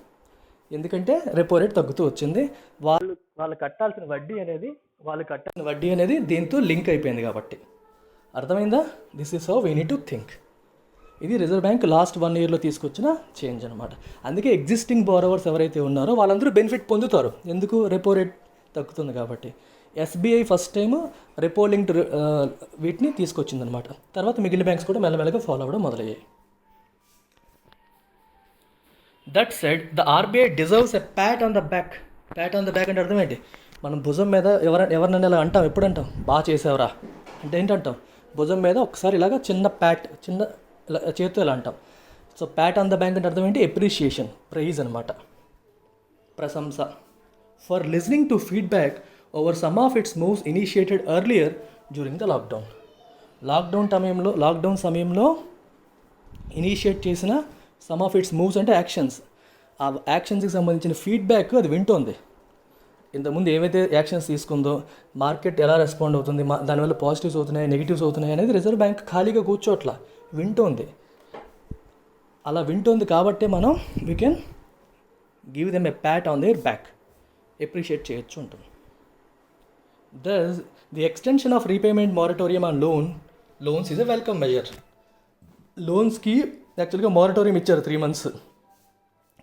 ఎందుకంటే రెపో రేట్ తగ్గుతూ వచ్చింది. వాళ్ళు కట్టాల్సిన వడ్డీ అనేది దీంతో లింక్ అయిపోయింది కాబట్టి. అర్థమైందా? This is how we need to think. ఇది రిజర్వ్ బ్యాంక్ లాస్ట్ 1 yearలో తీసుకొచ్చిన చేంజ్ అనమాట. అందుకే ఎగ్జిస్టింగ్ బారోవర్స్ ఎవరైతే ఉన్నారో వాళ్ళందరూ బెనిఫిట్ పొందుతారు. ఎందుకు? రెపో రేట్ తగ్గుతుంది కాబట్టి. SBI first time repo linked వీటిని తీసుకొచ్చిందనమాట. తర్వాత మిగిలిన బ్యాంక్స్ కూడా మెల్లమెల్లగా ఫాలో అవ్వడం మొదలయ్యాయి. That said the RBI deserves a pat on the back. Pat on the back అంటే అర్థం ఏంటి? మనం భుజం మీద ఎవరినైనా ఇలా అంటాం, ఎప్పుడు అంటాం? బాగా చేసావురా అంటే ఏంటంటాం? భుజం మీద ఒకసారి ఇలాగ చిన్న ప్యాట్, చిన్న చేతితో ఇలా అంటాం. So Pat on the back అంటే అర్థం ఏంటి? ఎప్రిషియేషన్, ప్రైజ్ అనమాట, ప్రశంస. For listening to feedback over some of it's moves initiated earlier during the lockdown సమయంలో ఇనిషియేట్ చేసిన సమ్ ఆఫ్ ఇట్స్ మూవ్స్ అంటే యాక్షన్స్. ఆ యాక్షన్స్కి సంబంధించిన ఫీడ్బ్యాక్ అది వింటోంది. ఇంతకుముందు ఏవైతే యాక్షన్స్ తీసుకుందో, మార్కెట్ ఎలా రెస్పాండ్ అవుతుంది, దానివల్ల పాజిటివ్స్ అవుతున్నాయి, నెగిటివ్స్ అవుతున్నాయి అనేది రిజర్వ్ బ్యాంక్ ఖాళీగా కూర్చోట్లా, వింటోంది. అలా వింటోంది కాబట్టే మనం we can give them a pat on their back, appreciate చేయొచ్చు ఉంటుంది. Thus the extension of repayment moratorium on loans is a welcome measure. లోన్స్కి యాక్చువల్గా మారటోరియం ఇచ్చారు 3 months,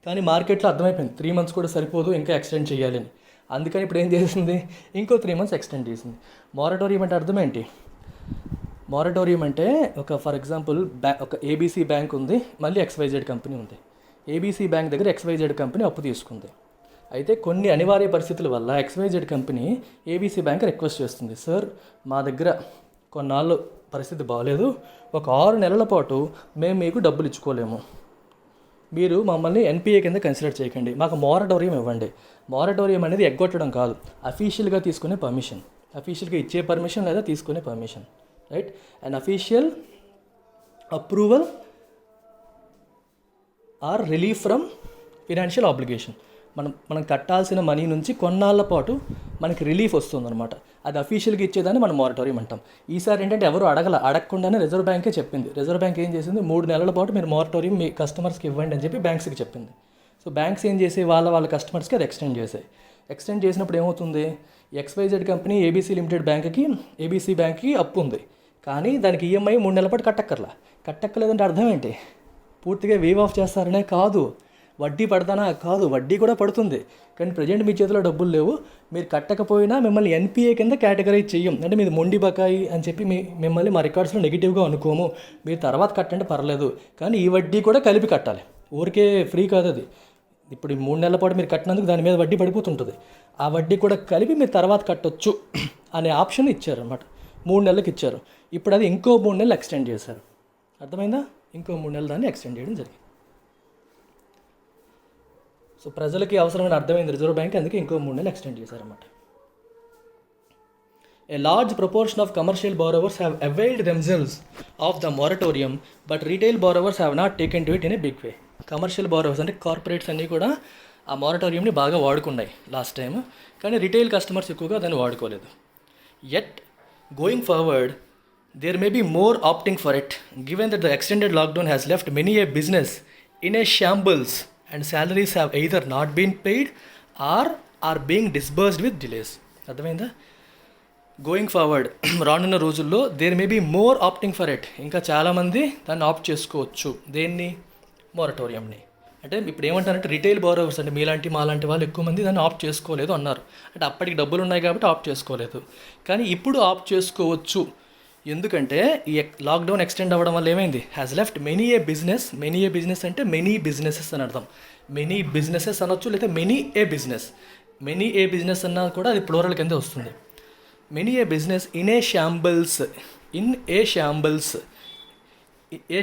కానీ మార్కెట్లో అర్థమైపోయింది 3 months కూడా సరిపోదు, ఇంకా ఎక్స్టెండ్ చేయాలని. అందుకని ఇప్పుడు ఏం చేసింది, ఇంకో 3 months ఎక్స్టెండ్ చేసింది. మారటోరియం అంటే అర్థం ఏంటి? మారటోరియం అంటే ఫర్ ఎగ్జాంపుల్ ఒక ఏబీసీ బ్యాంక్ ఉంది, మళ్ళీ XYZ కంపెనీ ఉంది. ఏబీసీ బ్యాంక్ దగ్గర XYZ కంపెనీ అప్పు తీసుకుంది. అయితే కొన్ని అనివార్య పరిస్థితుల వల్ల XYZ company ABC bank request చేస్తుంది, సార్ మా దగ్గర కొన్నాళ్ళు పరిస్థితి బాగాలేదు, ఒక 6 నెలల పాటు మేము మీకు డబ్బులు ఇచ్చుకోలేము, మీరు మమ్మల్ని ఎన్పిఏ కింద కన్సిడర్ చేయకండి, మాకు మారటోరియం ఇవ్వండి. మారటోరియం అనేది ఎగ్గొట్టడం కాదు, అఫీషియల్గా తీసుకునే పర్మిషన్, అఫీషియల్గా ఇచ్చే పర్మిషన్ లేదా తీసుకునే permission, right? And official approval are relief from financial obligation. మనం కట్టాల్సిన మనీ నుంచి కొన్నాళ్ళ పాటు మనకి రిలీఫ్ వస్తుందన్నమాట. అది అఫీషియల్గా ఇచ్చేదాన్ని మనం మారటోరియం అంటాం. ఈసారి ఏంటంటే ఎవరు అడగకుండానే రిజర్వ్ బ్యాంకే చెప్పింది. రిజర్వ్ బ్యాంక్ ఏం చేసింది, 3 నెలల పాటు మీరు మారటోరియం మీ కస్టమర్స్కి ఇవ్వండి అని చెప్పి బ్యాంక్స్కి చెప్పింది. సో బ్యాంక్స్ ఏం చేసి వాళ్ళ కస్టమర్స్కి అది ఎక్స్టెండ్ చేసాయి. ఎక్స్టెండ్ చేసినప్పుడు ఏమవుతుంది, XYZ కంపెనీ ఏబీసీ బ్యాంక్కి అప్పు ఉంది, కానీ దానికి ఈఎంఐ 3 నెలల పాటు కట్టక్కర్లేదంటే అర్థం ఏంటి? పూర్తిగా వేవ్ ఆఫ్ చేస్తారనే కాదు, వడ్డీ పడతానా కాదు, వడ్డీ కూడా పడుతుంది, కానీ ప్రజెంట్ మీ చేతిలో డబ్బులు లేవు, మీరు కట్టకపోయినా మిమ్మల్ని ఎన్పిఏ కింద కేటగరైజ్ చెయ్యం, అంటే మీది మొండి బకాయి అని చెప్పి మిమ్మల్ని మా రికార్డ్స్లో నెగిటివ్గా అనుకోము, మీరు తర్వాత కట్టండి పర్లేదు, కానీ ఈ వడ్డీ కూడా కలిపి కట్టాలి, ఊరికే ఫ్రీ కాదు అది. ఇప్పుడు ఈ 3 నెలల పాటు మీరు కట్టినందుకు దాని మీద వడ్డీ పడిపోతుంటుంది, ఆ వడ్డీ కూడా కలిపి మీరు తర్వాత కట్టొచ్చు అనే ఆప్షన్ ఇచ్చారు అన్నమాట. 3 నెలలకు ఇచ్చారు, ఇప్పుడు అది ఇంకో 3 నెలలు ఎక్స్టెండ్ చేశారు. అర్థమైందా? ఇంకో 3 నెలలు దాన్ని ఎక్స్టెండ్ చేయడం జరిగింది. సో ప్రజలకి అవసరమైన అర్థమైంది రిజర్వ్ బ్యాంక్, అందుకే ఇంకో 3 నెలలు ఎక్స్టెండ్ చేశారన్నమాట. A large proportion of commercial borrowers have availed themselves of the moratorium, but retail borrowers have not taken to it in a big way. Commercial borrowers అంటే కార్పొరేట్స్ అన్నీ కూడా ఆ మారటోరియంని బాగా వాడుకున్నాయి లాస్ట్ టైం, కానీ రిటైల్ కస్టమర్స్ ఎక్కువగా దాన్ని వాడుకోలేదు. Yet going forward there may be more opting for it, given that the extended lockdown has left many a business in a shambles and salaries have either not been paid or are being disbursed with delays. అర్థమైందా? Going forward రానున్న రోజుల్లో there may be more opting for it, ఇంకా చాలామంది దాన్ని opt చేసుకోవచ్చు. దేన్ని? మారటోరియంని. అంటే ఇప్పుడు ఏమంటారంటే రిటైల్ బారోవర్స్ అంటే మాలాంటి వాళ్ళు ఎక్కువ మంది దాన్ని ఆప్ట్ చేసుకోలేదు అన్నారు. అంటే అప్పటికి డబ్బులు ఉన్నాయి కాబట్టి ఆప్ట్ చేసుకోలేదు, కానీ ఇప్పుడు ఆప్ట్ చేసుకోవచ్చు. ఎందుకంటే ఈ లాక్డౌన్ ఎక్స్టెండ్ అవ్వడం వల్ల ఏమైంది, has left many a business అంటే మెనీ బిజినెసెస్ అని అర్థం. మెనీ బిజినెసెస్ అనొచ్చు, లేదా మెనీ ఏ బిజినెస్ అన్నా కూడా అది ప్లూరల్ కింద వస్తుంది. Many a business in a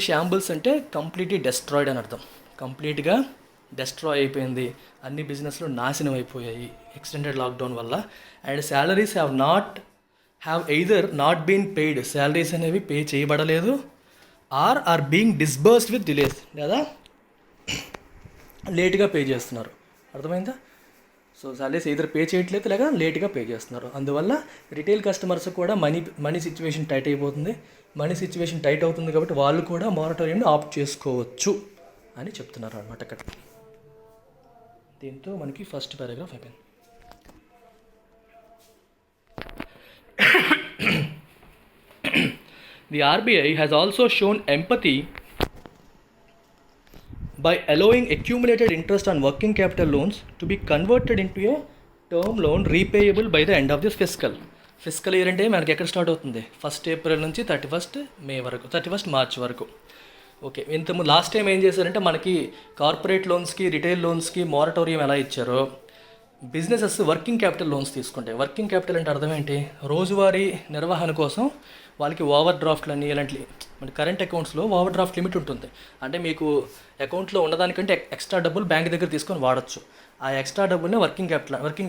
shambles అంటే కంప్లీట్లీ డెస్ట్రాయిడ్ అని అర్థం. కంప్లీట్గా డెస్ట్రాయ్ అయిపోయింది, అన్ని బిజినెస్లు నాశనం అయిపోయాయి ఎక్స్టెండెడ్ లాక్డౌన్ వల్ల. And salaries have either not been paid, salaries అనేవి పే చేయబడలేదు, or being disbursed with delays, లేదా లేట్గా పే చేస్తున్నారు. అర్థమైందా? సో శాలరీస్ ఎయిదర్ పే చేయట్లేదు లేక లేట్గా పే చేస్తున్నారు. అందువల్ల రిటైల్ కస్టమర్స్ కూడా మనీ సిచ్యువేషన్ టైట్ అయిపోతుంది. మనీ సిచ్యువేషన్ టైట్ అవుతుంది కాబట్టి వాళ్ళు కూడా మారటోరియంని ఆప్ట్ చేసుకోవచ్చు అని చెప్తున్నారు అన్నమాట అక్కడ. దీంతో మనకి ఫస్ట్ పారాగ్రాఫ్ అయిపోయింది. The RBI has also shown empathy by allowing accumulated interest on working capital loans to be converted into a term loan repayable by the end of this fiscal year. అంటే మనకి ఎక్కడ start అవుతుంది, 1st April నుంచి 31st March వరకు. Okay, ఇంతకు last time ఏం చేశారంటే మనకి కార్పొరేట్ లోన్స్కి రిటైల్ లోన్స్కి మారటోరియం ఎలా ఇచ్చారో, బిజినెసెస్ వర్కింగ్ క్యాపిటల్ లోన్స్ తీసుకుంటాయి. వర్కింగ్ క్యాపిటల్ అంటే అర్థం ఏంటి, రోజువారీ నిర్వహణ కోసం వాళ్ళకి ఓవర్ డ్రాఫ్ట్లని ఇలాంటి మన కరెంట్ అకౌంట్స్లో ఓవర్ డ్రాఫ్ట్ లిమిట్ ఉంటుంది. అంటే మీకు అకౌంట్లో ఉన్నదానికంటే ఎక్స్ట్రా డబ్బులు బ్యాంక్ దగ్గర తీసుకొని వాడచ్చు. ఆ ఎక్స్ట్రా డబ్బుల్ని వర్కింగ్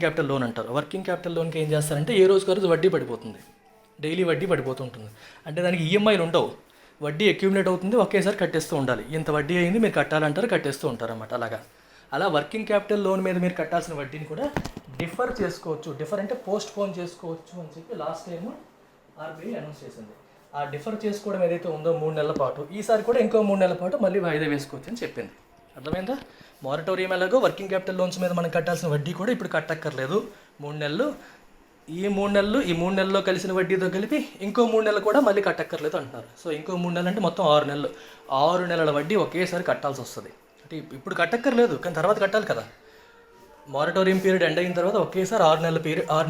క్యాపిటల్ లోన్ అంటారు. వర్కింగ్ క్యాపిటల్ లోన్కి ఏం చేస్తారంటే ఏ రోజుకి రోజు వడ్డీ పడిపోతుంది, డైలీ వడ్డీ పడిపోతుంటుంది. అంటే దానికి ఈఎంఐలు ఉండవు, వడ్డీ అక్యూములేట్ అవుతుంది, ఒకేసారి కట్టేస్తూ ఉండాలి. ఇంత వడ్డీ అయింది మీరు కట్టాలంటారు, కట్టేస్తూ ఉంటారు అన్నమాట. అలా వర్కింగ్ క్యాపిటల్ లోన్ మీద మీరు కట్టాల్సిన వడ్డీని కూడా డిఫర్ చేసుకోవచ్చు. డిఫర్ అంటే పోస్ట్ పోన్ చేసుకోవచ్చు అని చెప్పి లాస్ట్ టైం ఆర్బీఐ అనౌన్స్ చేసింది. ఆ డిఫర్ చేసుకోవడం ఏదైతే ఉందో 3 నెలల పాటు, ఈసారి కూడా ఇంకో 3 నెలల పాటు మళ్ళీ వాయిదా వేసుకోవచ్చు అని చెప్పింది. అర్థమైందా? మారటోరియం ఎలాగో వర్కింగ్ క్యాపిటల్ లోన్స్ మీద మనం కట్టాల్సిన వడ్డీ కూడా ఇప్పుడు కట్టక్కర్లేదు. 3 నెలలు, ఈ 3 నెలల్లో కలిసిన వడ్డీతో కలిపి ఇంకో 3 నెలలు కూడా మళ్ళీ కట్టక్కర్లేదు అంటున్నారు. సో ఇంకో 3 నెలలు అంటే మొత్తం 6 నెలలు, 6 నెలల వడ్డీ ఒకేసారి కట్టాల్సి వస్తుంది. అంటే ఇప్పుడు కట్టక్కర్లేదు, కానీ తర్వాత కట్టాలి కదా. మారటోరియం పీరియడ్ ఎండ్ అయిన తర్వాత ఒకేసారి 6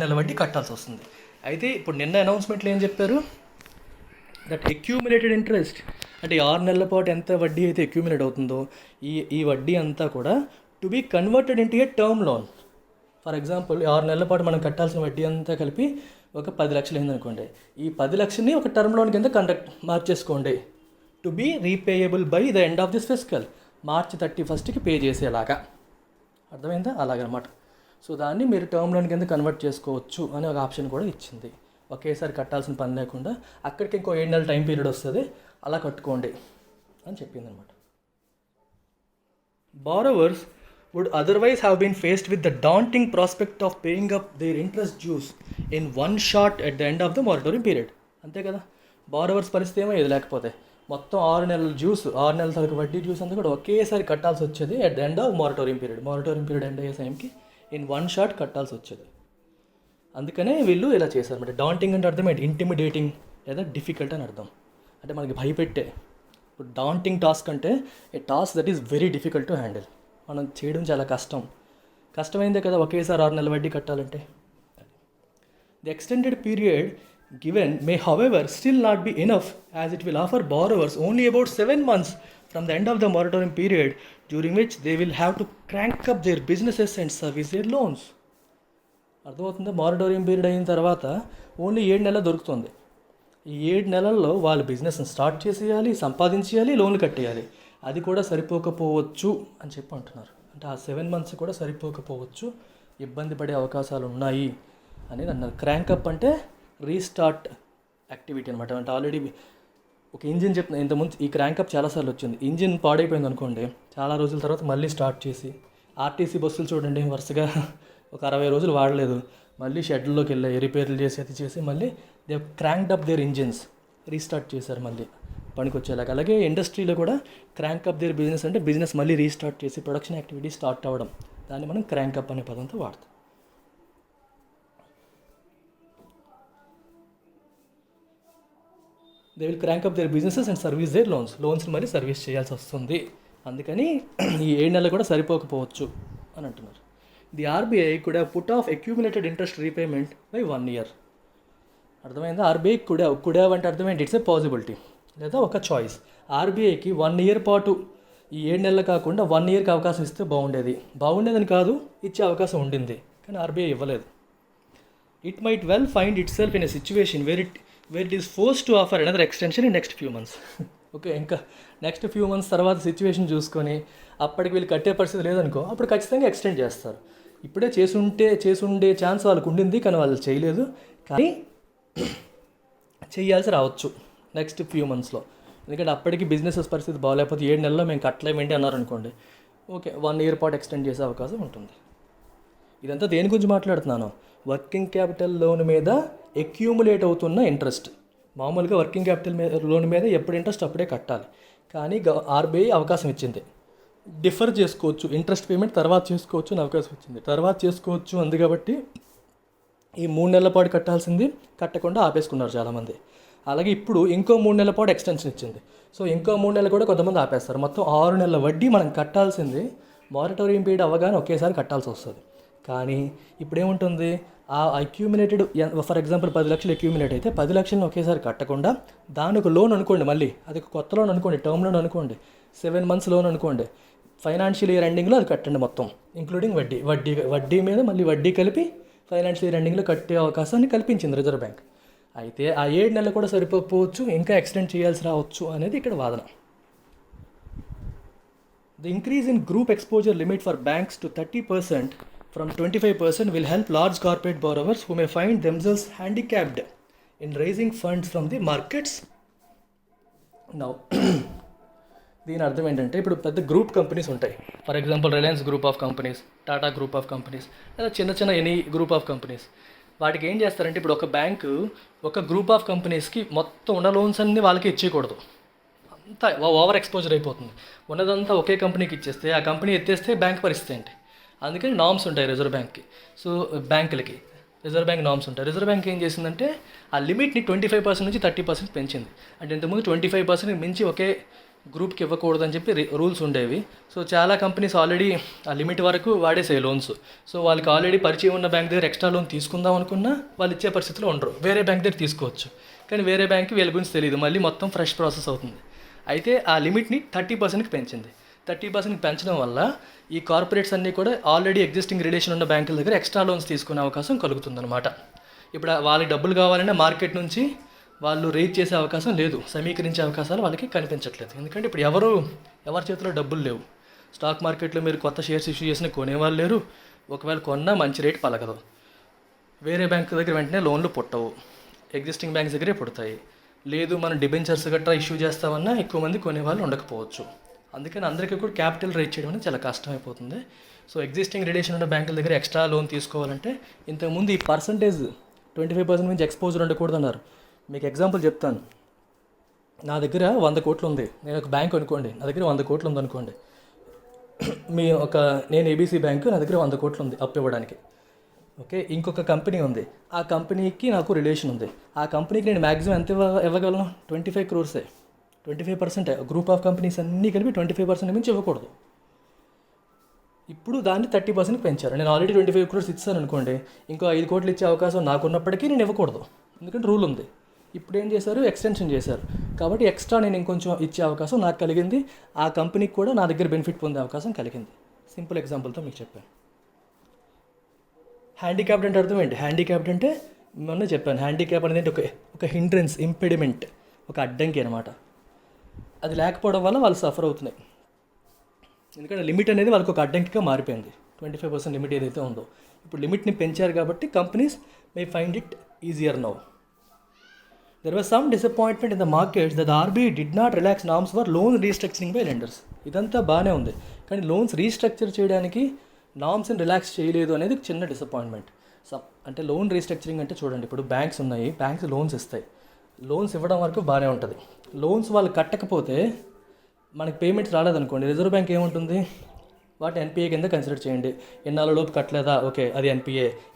నెలల వడ్డీ కట్టాల్సి వస్తుంది. అయితే ఇప్పుడు నిన్న అనౌన్స్మెంట్లో ఏం చెప్పారు, దట్ అక్యూములేటెడ్ ఇంట్రెస్ట్ అంటే 6 నెలల పాటు ఎంత వడ్డీ అయితే అక్యూములేట్ అవుతుందో ఈ వడ్డీ అంతా కూడా to be converted into a term loan. For example 6 నెలల పాటు మనం కట్టాల్సిన వడ్డీ అంతా కలిపి ఒక 10 లక్షలు అయిందనుకోండి, ఈ 10 లక్షల్ని ఒక టర్మ్ లోన్ కింద మార్చేసుకోండి, to be repayable by the end of this fiscal, March 31st pay చేసేలాగా. అర్థమైందా? అలాగనమాట. సో దాన్ని మీరు టర్మ్ లోన్ కింద కన్వర్ట్ చేసుకోవచ్చు అనే ఒక ఆప్షన్ కూడా ఇచ్చింది. ఒకేసారి కట్టాల్సిన పని లేకుండా అక్కడికి ఇంకో 7 నెలల టైం పీరియడ్ వస్తుంది, అలా కట్టుకోండి అని చెప్పింది అనమాట. Borrowers would otherwise have been faced with the daunting prospect of paying up their interest dues in one shot at the end of the moratorium period. అంతే కదా, బారోవర్స్ పరిస్థితి ఏమో ఇది లేకపోతే మొత్తం 6 నెలల తరకు వడ్డీ డ్యూస్ అంతా కూడా ఒకేసారి కట్టాల్సి వచ్చేది at the end of moratorium period end అయ్యే టైంకి ఇన్ వన్ షాట్ కట్టాల్సి వచ్చేది. అందుకనే వీళ్ళు ఇలా చేశారు అనమాట. డాంటింగ్ అంటే అర్థం ఏంటి, ఇంటిమిడేటింగ్ లేదా డిఫికల్ట్ అని అర్థం. అంటే మనకి భయపెట్టే. ఇప్పుడు డాంటింగ్ టాస్క్ అంటే a task that is very difficult to handle, మనం చేయడం చాలా కష్టమైందే కదా ఒకేసారి 6 నెలల వడ్డీ కట్టాలంటే. The extended period given may however still not be enough, as it will offer borrowers only about 7 months from the end of the moratorium period, during which they will have to crank up their businesses and service their loans. అర్థమవుతుందా? Moratorium period అయిన తర్వాత only 7 నెలలు దొరుకుతుంది. ఈ 7 నెలల్లో వాళ్ళు బిజినెస్ని start చేసేయాలి, సంపాదించేయాలి, లోన్లు కట్టేయాలి. అది కూడా సరిపోకపోవచ్చు అని చెప్పి అంటున్నారు. అంటే ఆ 7 months కూడా సరిపోకపోవచ్చు, ఇబ్బంది పడే అవకాశాలు ఉన్నాయి అనేది అన్నారు. క్రాంకప్ అంటే రీస్టార్ట్ యాక్టివిటీ అనమాట. అంటే ఆల్రెడీ ఒక ఇంజిన్ చెప్తున్నా ఇంతకుముందు, ఈ క్రాంకప్ చాలాసార్లు వచ్చింది. ఇంజిన్ పాడైపోయింది అనుకోండి, చాలా రోజుల తర్వాత మళ్ళీ స్టార్ట్ చేసి, ఆర్టీసీ బస్సులు చూడండి వరుసగా ఒక 60 రోజులు వాడలేదు, మళ్ళీ షెడ్యూల్లోకి వెళ్ళాయి, రిపేర్లు చేసి అది చేసి మళ్ళీ they cranked up their engines, restart చేశారు మళ్ళీ పనికి వచ్చేలాగా. అలాగే ఇండస్ట్రీలో కూడా క్రాంక్ అప్ దేర్ బిజినెస్ అంటే బిజినెస్ మళ్ళీ రీస్టార్ట్ చేసి ప్రొడక్షన్ యాక్టివిటీ స్టార్ట్ అవ్వడం, దాన్ని మనం క్రాంకప్ అనే పదంతో వాడతాం. They will crank up their businesses and service their లోన్స్ని మళ్ళీ సర్వీస్ చేయాల్సి వస్తుంది. అందుకని ఈ 7 నెలలు కూడా సరిపోకపోవచ్చు అని అంటున్నారు. ది ఆర్బీఐ కూడా put off accumulated interest repayment by 1 year. అర్థమైందా? ఆర్బీఐ కుడా అంటే అర్థమైంది, ఇట్స్ ఏ పాసిబిలిటీ లేదా ఒక చాయిస్. ఆర్బీఐకి 1 year పాటు ఈ 7 నెలలు కాకుండా 1 yearకి అవకాశం ఇస్తే బాగుండేదని కాదు, ఇచ్చే అవకాశం ఉండింది, కానీ ఆర్బీఐ ఇవ్వలేదు. It might well find it self in a situation where it is forced to offer another extension in next few months. Okay, ఇంకా నెక్స్ట్ ఫ్యూ మంత్స్ తర్వాత సిచ్యువేషన్ చూసుకొని అప్పటికి వీళ్ళు కట్టే పరిస్థితి లేదనుకో, అప్పుడు ఖచ్చితంగా ఎక్స్టెండ్ చేస్తారు. ఇప్పుడే చేసుండే ఛాన్స్ వాళ్ళకు ఉండింది, కానీ వాళ్ళు చేయలేదు, కానీ చేయాల్సి రావచ్చు నెక్స్ట్ ఫ్యూ మంత్స్లో. ఎందుకంటే అప్పటికి బిజినెసెస్ పరిస్థితి బాగాలేకపోతే 7 నెలల్లో మేము కట్టలేమేంటి అన్నారనుకోండి, ఓకే 1 year పాటు ఎక్స్టెండ్ చేసే అవకాశం ఉంటుంది. ఇదంతా దేని గురించి మాట్లాడుతున్నాను, వర్కింగ్ క్యాపిటల్ లోన్ మీద అక్యూములేట్ అవుతున్న ఇంట్రెస్ట్. మామూలుగా వర్కింగ్ క్యాపిటల్ లోన్ మీద ఎప్పుడు ఇంట్రెస్ట్ అప్పుడే కట్టాలి, కానీ ఆర్బీఐ అవకాశం ఇచ్చింది, డిఫర్ చేసుకోవచ్చు, ఇంట్రెస్ట్ పేమెంట్ తర్వాత చేసుకోవచ్చు అని అవకాశం ఇచ్చింది. తర్వాత చేసుకోవచ్చు అంది కాబట్టి ఈ 3 నెలల పాటు కట్టాల్సింది కట్టకుండా ఆపేసుకున్నారు చాలామంది. అలాగే ఇప్పుడు ఇంకో 3 నెలల పాటు ఎక్స్టెన్షన్ ఇచ్చింది. సో ఇంకో 3 నెలలు కూడా కొంతమంది ఆపేస్తారు. మొత్తం 6 నెలల వడ్డీ మనం కట్టాల్సింది మారటోరియం పీరియడ్ అవ్వగానే ఒకేసారి కట్టాల్సి వస్తుంది. కానీ ఇప్పుడేముంటుంది, ఆ అక్యూమిలేటెడ్ ఫర్ ఎగ్జాంపుల్ 10 లక్షలు అక్యూమిలేట్ అయితే 10 లక్షలను ఒకేసారి కట్టకుండా దాని ఒక లోన్ అనుకోండి, మళ్ళీ అది ఒక కొత్త లోన్ అనుకోండి, టర్మ్ లోన్ అనుకోండి, 7 months లోన్ అనుకోండి, ఫైనాన్షియల్ ఇయర్ ఎండింగ్లో అది కట్టండి మొత్తం ఇంక్లూడింగ్ వడ్డీ మీద మళ్ళీ వడ్డీ కలిపి ఫైనాన్షియల్ ఇయర్ ఎండింగ్లో కట్టే అవకాశాన్ని కల్పించింది రిజర్వ్ బ్యాంక్. అయితే ఆ 7 నెలలు కూడా సరిపోవచ్చు, ఇంకా ఎక్స్టెండ్ చేయాల్సి రావచ్చు అనేది ఇక్కడ వాదన. The increase in group exposure limit for banks to 30% from 25% will help large corporate borrowers who may find themselves handicapped in raising funds from the markets. Now, దీని అర్థం ఏంటంటే, ఇప్పుడు పెద్ద గ్రూప్ కంపెనీస్ ఉంటాయి, for example Reliance group of companies, Tata group of companies, లేదా చిన్న any group of companies. వాటికి ఏం చేస్తారంటే, ఇప్పుడు ఒక బ్యాంకు ఒక గ్రూప్ ఆఫ్ కంపెనీస్కి మొత్తం ఉన్న లోన్స్ అన్నీ వాళ్ళకి ఇచ్చేయకూడదు, అంతా ఓవర్ ఎక్స్పోజర్ అయిపోతుంది. ఉన్నదంతా ఒకే కంపెనీకి ఇచ్చేస్తే ఆ కంపెనీ ఎత్తేస్తే బ్యాంక్ పరిస్థితి ఏంటి? అందుకని నామ్స్ ఉంటాయి రిజర్వ్ బ్యాంక్కి. సో బ్యాంకులకి రిజర్వ్ బ్యాంక్ నామ్స్ ఉంటాయి. రిజర్వ్ బ్యాంక్ ఏం చేసిందంటే ఆ లిమిట్ని 25% నుంచి 30% పెంచింది. అంటే ఇంతకుముందు 25% మించి ఒకే గ్రూప్కి ఇవ్వకూడదు అని చెప్పి రూల్స్ ఉండేవి. సో చాలా కంపెనీస్ ఆల్రెడీ ఆ లిమిట్ వరకు వాడేసాయి లోన్స్. సో వాళ్ళకి ఆల్రెడీ పరిచయం ఉన్న బ్యాంక్ దగ్గర ఎక్స్ట్రా లోన్ తీసుకుందాం అనుకున్నా వాళ్ళు ఇచ్చే పరిస్థితిలో ఉండరు. వేరే బ్యాంక్ దగ్గర తీసుకోవచ్చు, కానీ వేరే బ్యాంక్కి వీళ్ళ గురించి తెలియదు, మళ్ళీ మొత్తం ఫ్రెష్ ప్రాసెస్ అవుతుంది. అయితే ఆ లిమిట్ని 30%కి పెంచింది. 30%కి పెంచడం వల్ల ఈ కార్పొరేట్స్ అన్నీ కూడా ఆల్రెడీ ఎగ్జిస్టింగ్ రిలేషన్ ఉన్న బ్యాంకుల దగ్గర ఎక్స్ట్రా లోన్స్ తీసుకునే అవకాశం కలుగుతుందన్నమాట. ఇప్పుడు వాళ్ళకి డబ్బులు కావాలంటే మార్కెట్ నుంచి వాళ్ళు రేజ్ చేసే అవకాశం లేదు, సమీకరించే అవకాశాలు వాళ్ళకి కనిపించట్లేదు. ఎందుకంటే ఇప్పుడు ఎవరి చేతిలో డబ్బులు లేవు. స్టాక్ మార్కెట్లో మీరు కొత్త షేర్స్ ఇష్యూ చేసిన కొనేవాళ్ళు లేరు. ఒకవేళ కొన్నా మంచి రేట్ పలకదు. వేరే బ్యాంక్ దగ్గర వెంటనే లోన్లు పుట్టవు, ఎగ్జిస్టింగ్ బ్యాంక్స్ దగ్గరే పుడతాయి. లేదు మనం డిబెంచర్స్ గట్రా ఇష్యూ చేస్తామన్నా ఎక్కువ మంది కొనేవాళ్ళు ఉండకపోవచ్చు. అందుకని అందరికీ కూడా క్యాపిటల్ రేట్ చేయడం అనేది చాలా కష్టమైపోతుంది. సో ఎగ్జిస్టింగ్ రిలేషన్ ఉన్న బ్యాంకుల దగ్గర ఎక్స్ట్రా లోన్ తీసుకోవాలంటే ఇంతకుముందు ఈ పర్సంటేజ్ 25% నుంచి ఎక్స్పోజర్ ఉండకూడదు అన్నారు. మీకు ఎగ్జాంపుల్ చెప్తాను. నా దగ్గర 100 కోట్లు ఉంది, నేను ఒక బ్యాంక్ అనుకోండి, నా దగ్గర 100 కోట్లు ఉందనుకోండి. నేను ఏబీసీ బ్యాంకు, నా దగ్గర 100 కోట్లు ఉంది అప్పు ఇవ్వడానికి. ఓకే, ఇంకొక కంపెనీ ఉంది, ఆ కంపెనీకి నాకు రిలేషన్ ఉంది. ఆ కంపెనీకి నేను మ్యాక్సిమం ఎంత ఇవ్వగలను? 25 క్రోర్సే, 25%. గ్రూప్ ఆఫ్ కంపెనీస్ అన్నీ కలిపి 25% మించి ఇవ్వకూడదు. ఇప్పుడు దాన్ని 30%కి పెంచారు. నేను ఆల్రెడీ 25 క్రోర్స్ ఇచ్చాను అనుకోండి, ఇంకో 5 కోట్లు ఇచ్చే అవకాశం నాకున్నప్పటికీ నేను ఇవ్వకూడదు, ఎందుకంటే రూల్ ఉంది. ఇప్పుడు ఏం చేశారు? ఎక్స్టెన్షన్ చేశారు. కాబట్టి ఎక్స్ట్రా నేను ఇంకొంచెం ఇచ్చే అవకాశం నాకు కలిగింది, ఆ కంపెనీకి కూడా నా దగ్గర బెనిఫిట్ పొందే అవకాశం కలిగింది. సింపుల్ ఎగ్జాంపుల్తో మీకు చెప్పాను. హ్యాండిక్యాప్డ్ అంటే అర్థం ఏంటి? హ్యాండిక్యాప్డ్ అంటే మొన్న చెప్పాను, హ్యాండిక్యాప్ అనేది ఒక హిండ్రెన్స్, ఇంపెడిమెంట్, ఒక అడ్డంకి అనమాట. అది లేకపోవడం వల్ల వాళ్ళు సఫర్ అవుతున్నాయి. ఎందుకంటే లిమిట్ అనేది వాళ్ళకి ఒక అడ్డంకిగా మారిపోయింది. 25% లిమిట్ ఏదైతే ఉందో, ఇప్పుడు లిమిట్ని పెంచారు కాబట్టి companies may find it easier now. There was some disappointment in the markets that the RBI did not relax norms for loan restructuring by lenders. ఇదంతా బాగానే ఉంది, కానీ లోన్స్ రీస్ట్రక్చర్ చేయడానికి నామ్స్ని రిలాక్స్ చేయలేదు అనేది చిన్న డిసప్పాయింట్మెంట్. అంటే లోన్ రీస్ట్రక్చరింగ్ అంటే చూడండి, ఇప్పుడు బ్యాంక్స్ ఉన్నాయి, బ్యాంక్స్ లోన్స్ ఇస్తాయి. లోన్స్ ఇవ్వడం వరకు బాగానే ఉంటుంది. లోన్స్ వాళ్ళు కట్టకపోతే మనకి పేమెంట్స్ రాలేదనుకోండి, రిజర్వ్ బ్యాంక్ ఏముంటుంది? వాటి ఎన్పిఏ కింద కన్సిడర్ చేయండి. ఎన్నాళ్ళలోపు కట్టలేదా? ఓకే, అది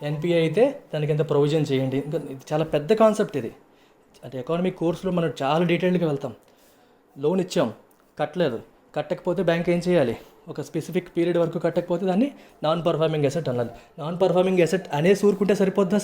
ఎన్పిఏ అయితే దానికి ఎంత ప్రొవిజన్ చేయండి. ఇంకా ఇది చాలా పెద్ద కాన్సెప్ట్ ఇది. అంటే ఎకానమిక్ కోర్సులో మనం చాలా డీటెయిల్గా వెళ్తాం. లోన్ ఇచ్చాం, కట్టకపోతే బ్యాంక్ ఏం చేయాలి? ఒక స్పెసిఫిక్ పీరియడ్ వరకు కట్టకపోతే దాన్ని నాన్ పర్ఫార్మింగ్ అసెట్ అన్నది. నాన్ పర్ఫార్మింగ్ అసెట్ అనేసి ఊరుకుంటే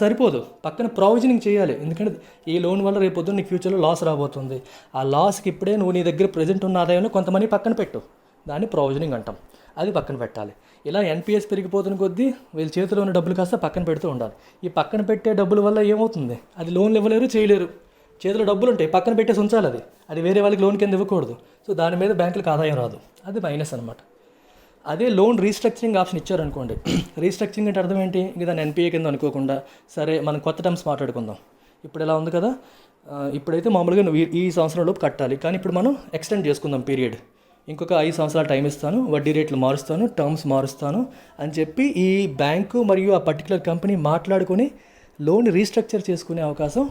సరిపోదు, పక్కన ప్రొవిజనింగ్ చేయాలి. ఎందుకంటే ఈ లోన్ వల్ల రేపొద్దున నీకు ఫ్యూచర్లో లాస్ రాబోతుంది. ఆ లాస్కి ఇప్పుడే నువ్వు నీ దగ్గర ప్రజెంట్ ఉన్న ఆదాయంలో కొంతమంది పక్కన పెట్టు, దాన్ని ప్రొవిజనింగ్ అంటాం. అది పక్కన పెట్టాలి. ఇలా ఎన్పిఎస్ పెరిగిపోతున్న కొద్దీ వీళ్ళ చేతిలో ఉన్న డబ్బులు కాస్త పక్కన పెడుతూ ఉండాలి. ఈ పక్కన పెట్టే డబ్బుల వల్ల ఏమవుతుంది? అది లోన్లు ఇవ్వలేరు, చేయలేరు. చేతిలో డబ్బులు ఉంటాయి, పక్కన పెట్టేసి ఉంచాలి. అది వేరే వాళ్ళకి లోన్ కింద ఇవ్వకూడదు. సో దాని మీద బ్యాంకులకు ఆదాయం రాదు, అది మైనస్ అనమాట. అదే లోన్ రీస్ట్రక్చరింగ్ ఆప్షన్ ఇచ్చారనుకోండి, రీస్ట్రక్చరింగ్ అంటే అర్థం ఏంటి? ఇంక దాన్ని ఎన్పిఏ కింద అనుకోకుండా, సరే మనం కొత్త టర్మ్స్ మాట్లాడుకుందాం. ఇప్పుడు ఎలా ఉంది కదా, ఇప్పుడైతే మామూలుగా నువ్వు ఈ సంవత్సరంలోపు కట్టాలి, కానీ ఇప్పుడు మనం ఎక్స్టెండ్ చేసుకుందాం పీరియడ్. ఇంకొక 5 సంవత్సరాల టైం ఇస్తాను, వడ్డీ రేట్లు మారుస్తాను, టర్మ్స్ మారుస్తాను అని చెప్పి ఈ బ్యాంకు మరియు ఆ పర్టికులర్ కంపెనీ మాట్లాడుకొని లోన్ రీస్ట్రక్చర్ చేసుకునే అవకాశం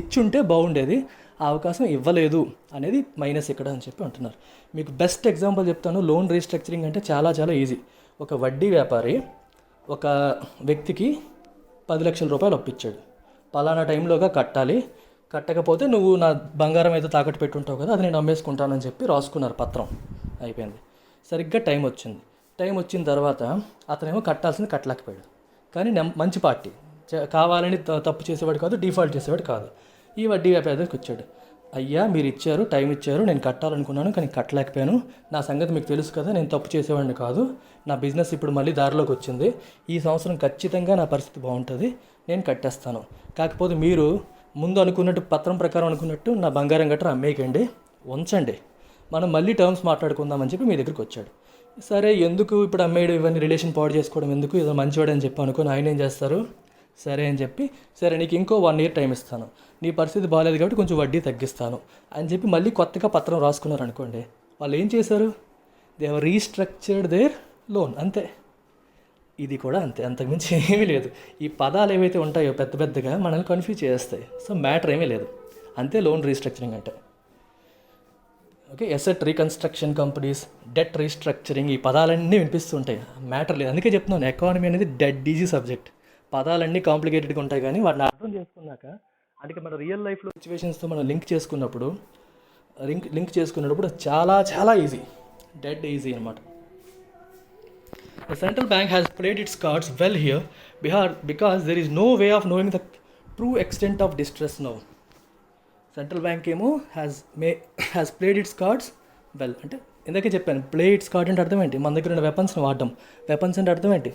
ఇచ్చుంటే బాగుండేది. ఆ అవకాశం ఇవ్వలేదు అనేది మైనస్ ఇక్కడ అని చెప్పి అంటున్నారు. మీకు బెస్ట్ ఎగ్జాంపుల్ చెప్తాను. లోన్ రీస్ట్రక్చరింగ్ అంటే చాలా ఈజీ. ఒక వడ్డీ వ్యాపారి ఒక వ్యక్తికి 10 లక్షల రూపాయలు అప్పిచ్చాడు. పలానా టైంలోగా కట్టాలి, కట్టకపోతే నువ్వు నా బంగారం అయితే తాకట్టు పెట్టుంటావు కదా, అది నేను అమ్మేసుకుంటానని చెప్పి రాసుకున్నారు పత్రం. అయిపోయింది. సరిగ్గా టైం వచ్చిన తర్వాత అతనేమో కట్టాల్సింది కట్టలేకపోయాడు. కానీ మంచి పార్టీ, కావాలని తప్పు చేసేవాడు కాదు, డిఫాల్ట్ చేసేవాడు కాదు. ఈ వడ్డీ వ్యాపారి దగ్గరికి వచ్చాడు. అయ్యా మీరు ఇచ్చారు, టైం ఇచ్చారు, నేను కట్టాలనుకున్నాను కానీ కట్టలేకపోయాను. నా సంగతి మీకు తెలుసు కదా, నేను తప్పు చేసేవాడిని కాదు. నా బిజినెస్ ఇప్పుడు మళ్ళీ దారిలోకి వచ్చింది. ఈ సంవత్సరం ఖచ్చితంగా నా పరిస్థితి బాగుంటుంది, నేను కట్టేస్తాను. కాకపోతే మీరు ముందు అనుకున్నట్టు, పత్రం ప్రకారం అనుకున్నట్టు నా బంగారం గట్రా అమ్మేయకండి, ఉంచండి, మనం మళ్ళీ టర్మ్స్ మాట్లాడుకుందామని చెప్పి మీ దగ్గరికి వచ్చాడు. సరే, ఎందుకు ఇప్పుడు అమ్మేయడం, ఇవన్నీ రిలేషన్ పాడు చేసుకోవడం ఎందుకు, ఏదో మంచివాడు అని చెప్పి అనుకుని ఆయన ఏం చేస్తారు? సరే అని చెప్పి, సరే నీకు ఇంకో 1 ఇయర్ టైం ఇస్తాను, నీ పరిస్థితి బాగాలేదు కాబట్టి కొంచెం వడ్డీ తగ్గిస్తాను అని చెప్పి మళ్ళీ కొత్తగా పత్రం రాసుకున్నారు అనుకోండి. వాళ్ళు ఏం చేశారు? They have restructured their loan, అంతే. ఇది కూడా అంతే, అంతకుమించి ఏమీ లేదు. ఈ పదాలు ఏవైతే ఉంటాయో పెద్దగా మనల్ని కన్ఫ్యూజ్ చేస్తాయి. సో మ్యాటర్ ఏమీ లేదు, అంతే లోన్ రీస్ట్రక్చరింగ్ అంటే. Okay, asset reconstruction companies, debt restructuring, ఈ పదాలన్నీ వినిపిస్తుంటాయి, మ్యాటర్ లేదు. అందుకే చెప్తున్నాను, ఎకానమీ అనేది డెడ్ ఈజీ సబ్జెక్ట్. పదాలన్నీ కాంప్లికేటెడ్గా ఉంటాయి, కానీ వాటిని అర్థం చేసుకున్నాక, అందుకే మన రియల్ లైఫ్లో సిచ్యువేషన్స్తో మనం లింక్ చేసుకున్నప్పుడు లింక్ చేసుకునేటప్పుడు చాలా చాలా ఈజీ, డెడ్ ఈజీ అనమాట. The central bank has played its cards well here because there is no way of knowing the true extent of distress now. Central bank ఏమో has played its cards well. అంటే ఇందాకే చెప్పాను, play it's card అంటే అర్థం ఏంటి? మన దగ్గర ఉన్న వెపన్స్ని వాడడం. వెపన్స్ అంటే అర్థం ఏంటి?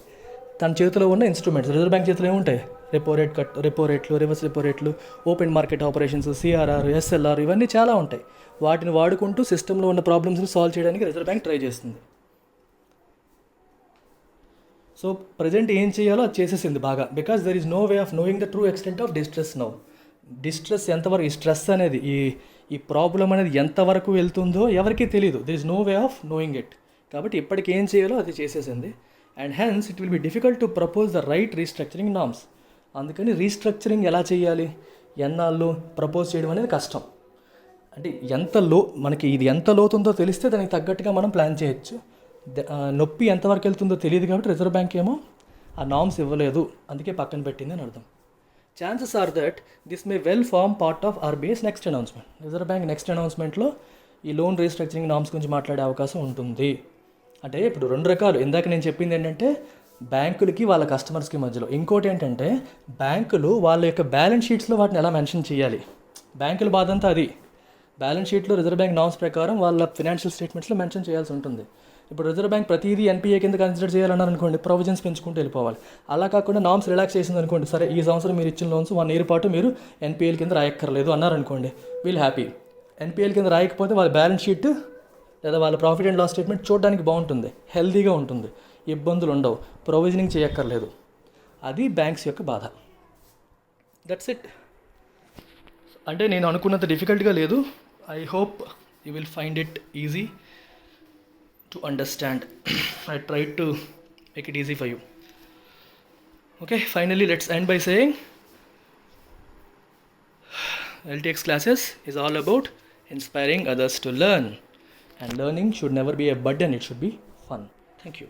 తన చేతిలో ఉన్న ఇన్స్ట్రుమెంట్స్. రిజర్వ్ బ్యాంక్ చేతిలో ఏముంటాయి? రెపో రేట్లు, రివర్స్ రెపో రేట్లు, open market operations, CRR, SLR, ఇవన్నీ చాలా ఉంటాయి. వాటిని వాడుకుంటూ సిస్టంలో ఉన్న ప్రాబ్లమ్స్ని సాల్వ్ చేయడానికి రిజర్వ్ బ్యాంక్ ట్రై చేస్తుంది. సో ప్రజెంట్ ఏం చేయాలో అది చేసేసింది బాగా. Because there is no way of knowing the true extent of distress now. Distress ఎంతవరకు, ఈ స్ట్రెస్ అనేది, ఈ ప్రాబ్లం అనేది ఎంతవరకు వెళ్తుందో ఎవరికీ తెలియదు. There is no way of knowing it. కాబట్టి ఇప్పటికి ఏం చేయాలో అది చేసేసింది. And hence it will be difficult to propose the right restructuring norms. అందుకని రీస్ట్రక్చరింగ్ ఎలా చేయాలి, ఎన్నాళ్ళు ప్రపోజ్ చేయడం అనేది కష్టం. అంటే మనకి ఇది ఎంత లోతుందో తెలిస్తే దానికి తగ్గట్టుగా మనం ప్లాన్ చేయొచ్చు. నొప్పి ఎంతవరకు వెళ్తుందో తెలియదు కాబట్టి రిజర్వ్ బ్యాంక్ ఏమో ఆ నామ్స్ ఇవ్వలేదు, అందుకే పక్కన పెట్టింది అని అర్థం. Chances are that this may well form part of RBI's next announcement. Reserve bank next అనౌన్స్మెంట్లో ఈ లోన్ రీస్ట్రక్చరింగ్ నామ్స్ గురించి మాట్లాడే అవకాశం ఉంటుంది. అంటే ఇప్పుడు రెండు రకాలు. ఇందాక నేను చెప్పింది ఏంటంటే బ్యాంకులకి వాళ్ళ కస్టమర్స్కి మధ్యలో. ఇంకోటి ఏంటంటే బ్యాంకులు వాళ్ళ యొక్క బ్యాలెన్స్ షీట్స్లో వాటిని ఎలా మెన్షన్ చేయాలి. బ్యాంకుల బాధ అంతా అది. బ్యాలెన్స్ షీట్లో రిజర్వ్ బ్యాంక్ నామ్స్ ప్రకారం వాళ్ళ ఫినాన్షియల్ స్టేట్మెంట్స్లో మెన్షన్ చేయాల్సి ఉంటుంది. ఇప్పుడు రిజర్వ్ బ్యాంక్ ప్రతిదీ ఎన్పీఏ కింద కన్సిడర్ చేయాలన్నారు అనుకోండి, ప్రొవిజన్స్ పెంచుకుంటూ వెళ్ళిపోవాలి. అలా కాకుండా నామ్స్ రిలాక్స్ చేసింది అనుకోండి, సరే ఈ సంవత్సరం మీరు ఇచ్చిన లోన్స్ 1 year పాటు మీరు ఎన్పీఎల్ కింద రాయక్కర్లేదు అన్నారనుకోండి, వీళ్ళు హ్యాపీ. ఎన్పీఎల్ కింద రాయకపోతే వాళ్ళ బ్యాలెన్స్ షీట్ లేదా వాళ్ళ ప్రాఫిట్ అండ్ లాస్ స్టేట్మెంట్ చూడడానికి బాగుంటుంది, హెల్తీగా ఉంటుంది, ఇబ్బందులు ఉండవు, ప్రొవిజనింగ్ చేయక్కర్లేదు. అది బ్యాంక్స్ యొక్క బాధ. That's it. అంటే నేను అనుకున్నంత డిఫికల్ట్గా లేదు. I hope you will find it easy to understand. I tried to make it easy for you. Okay, finally let's end by saying LTX classes is all about inspiring others to learn, and learning should never be a burden, it should be fun. Thank you.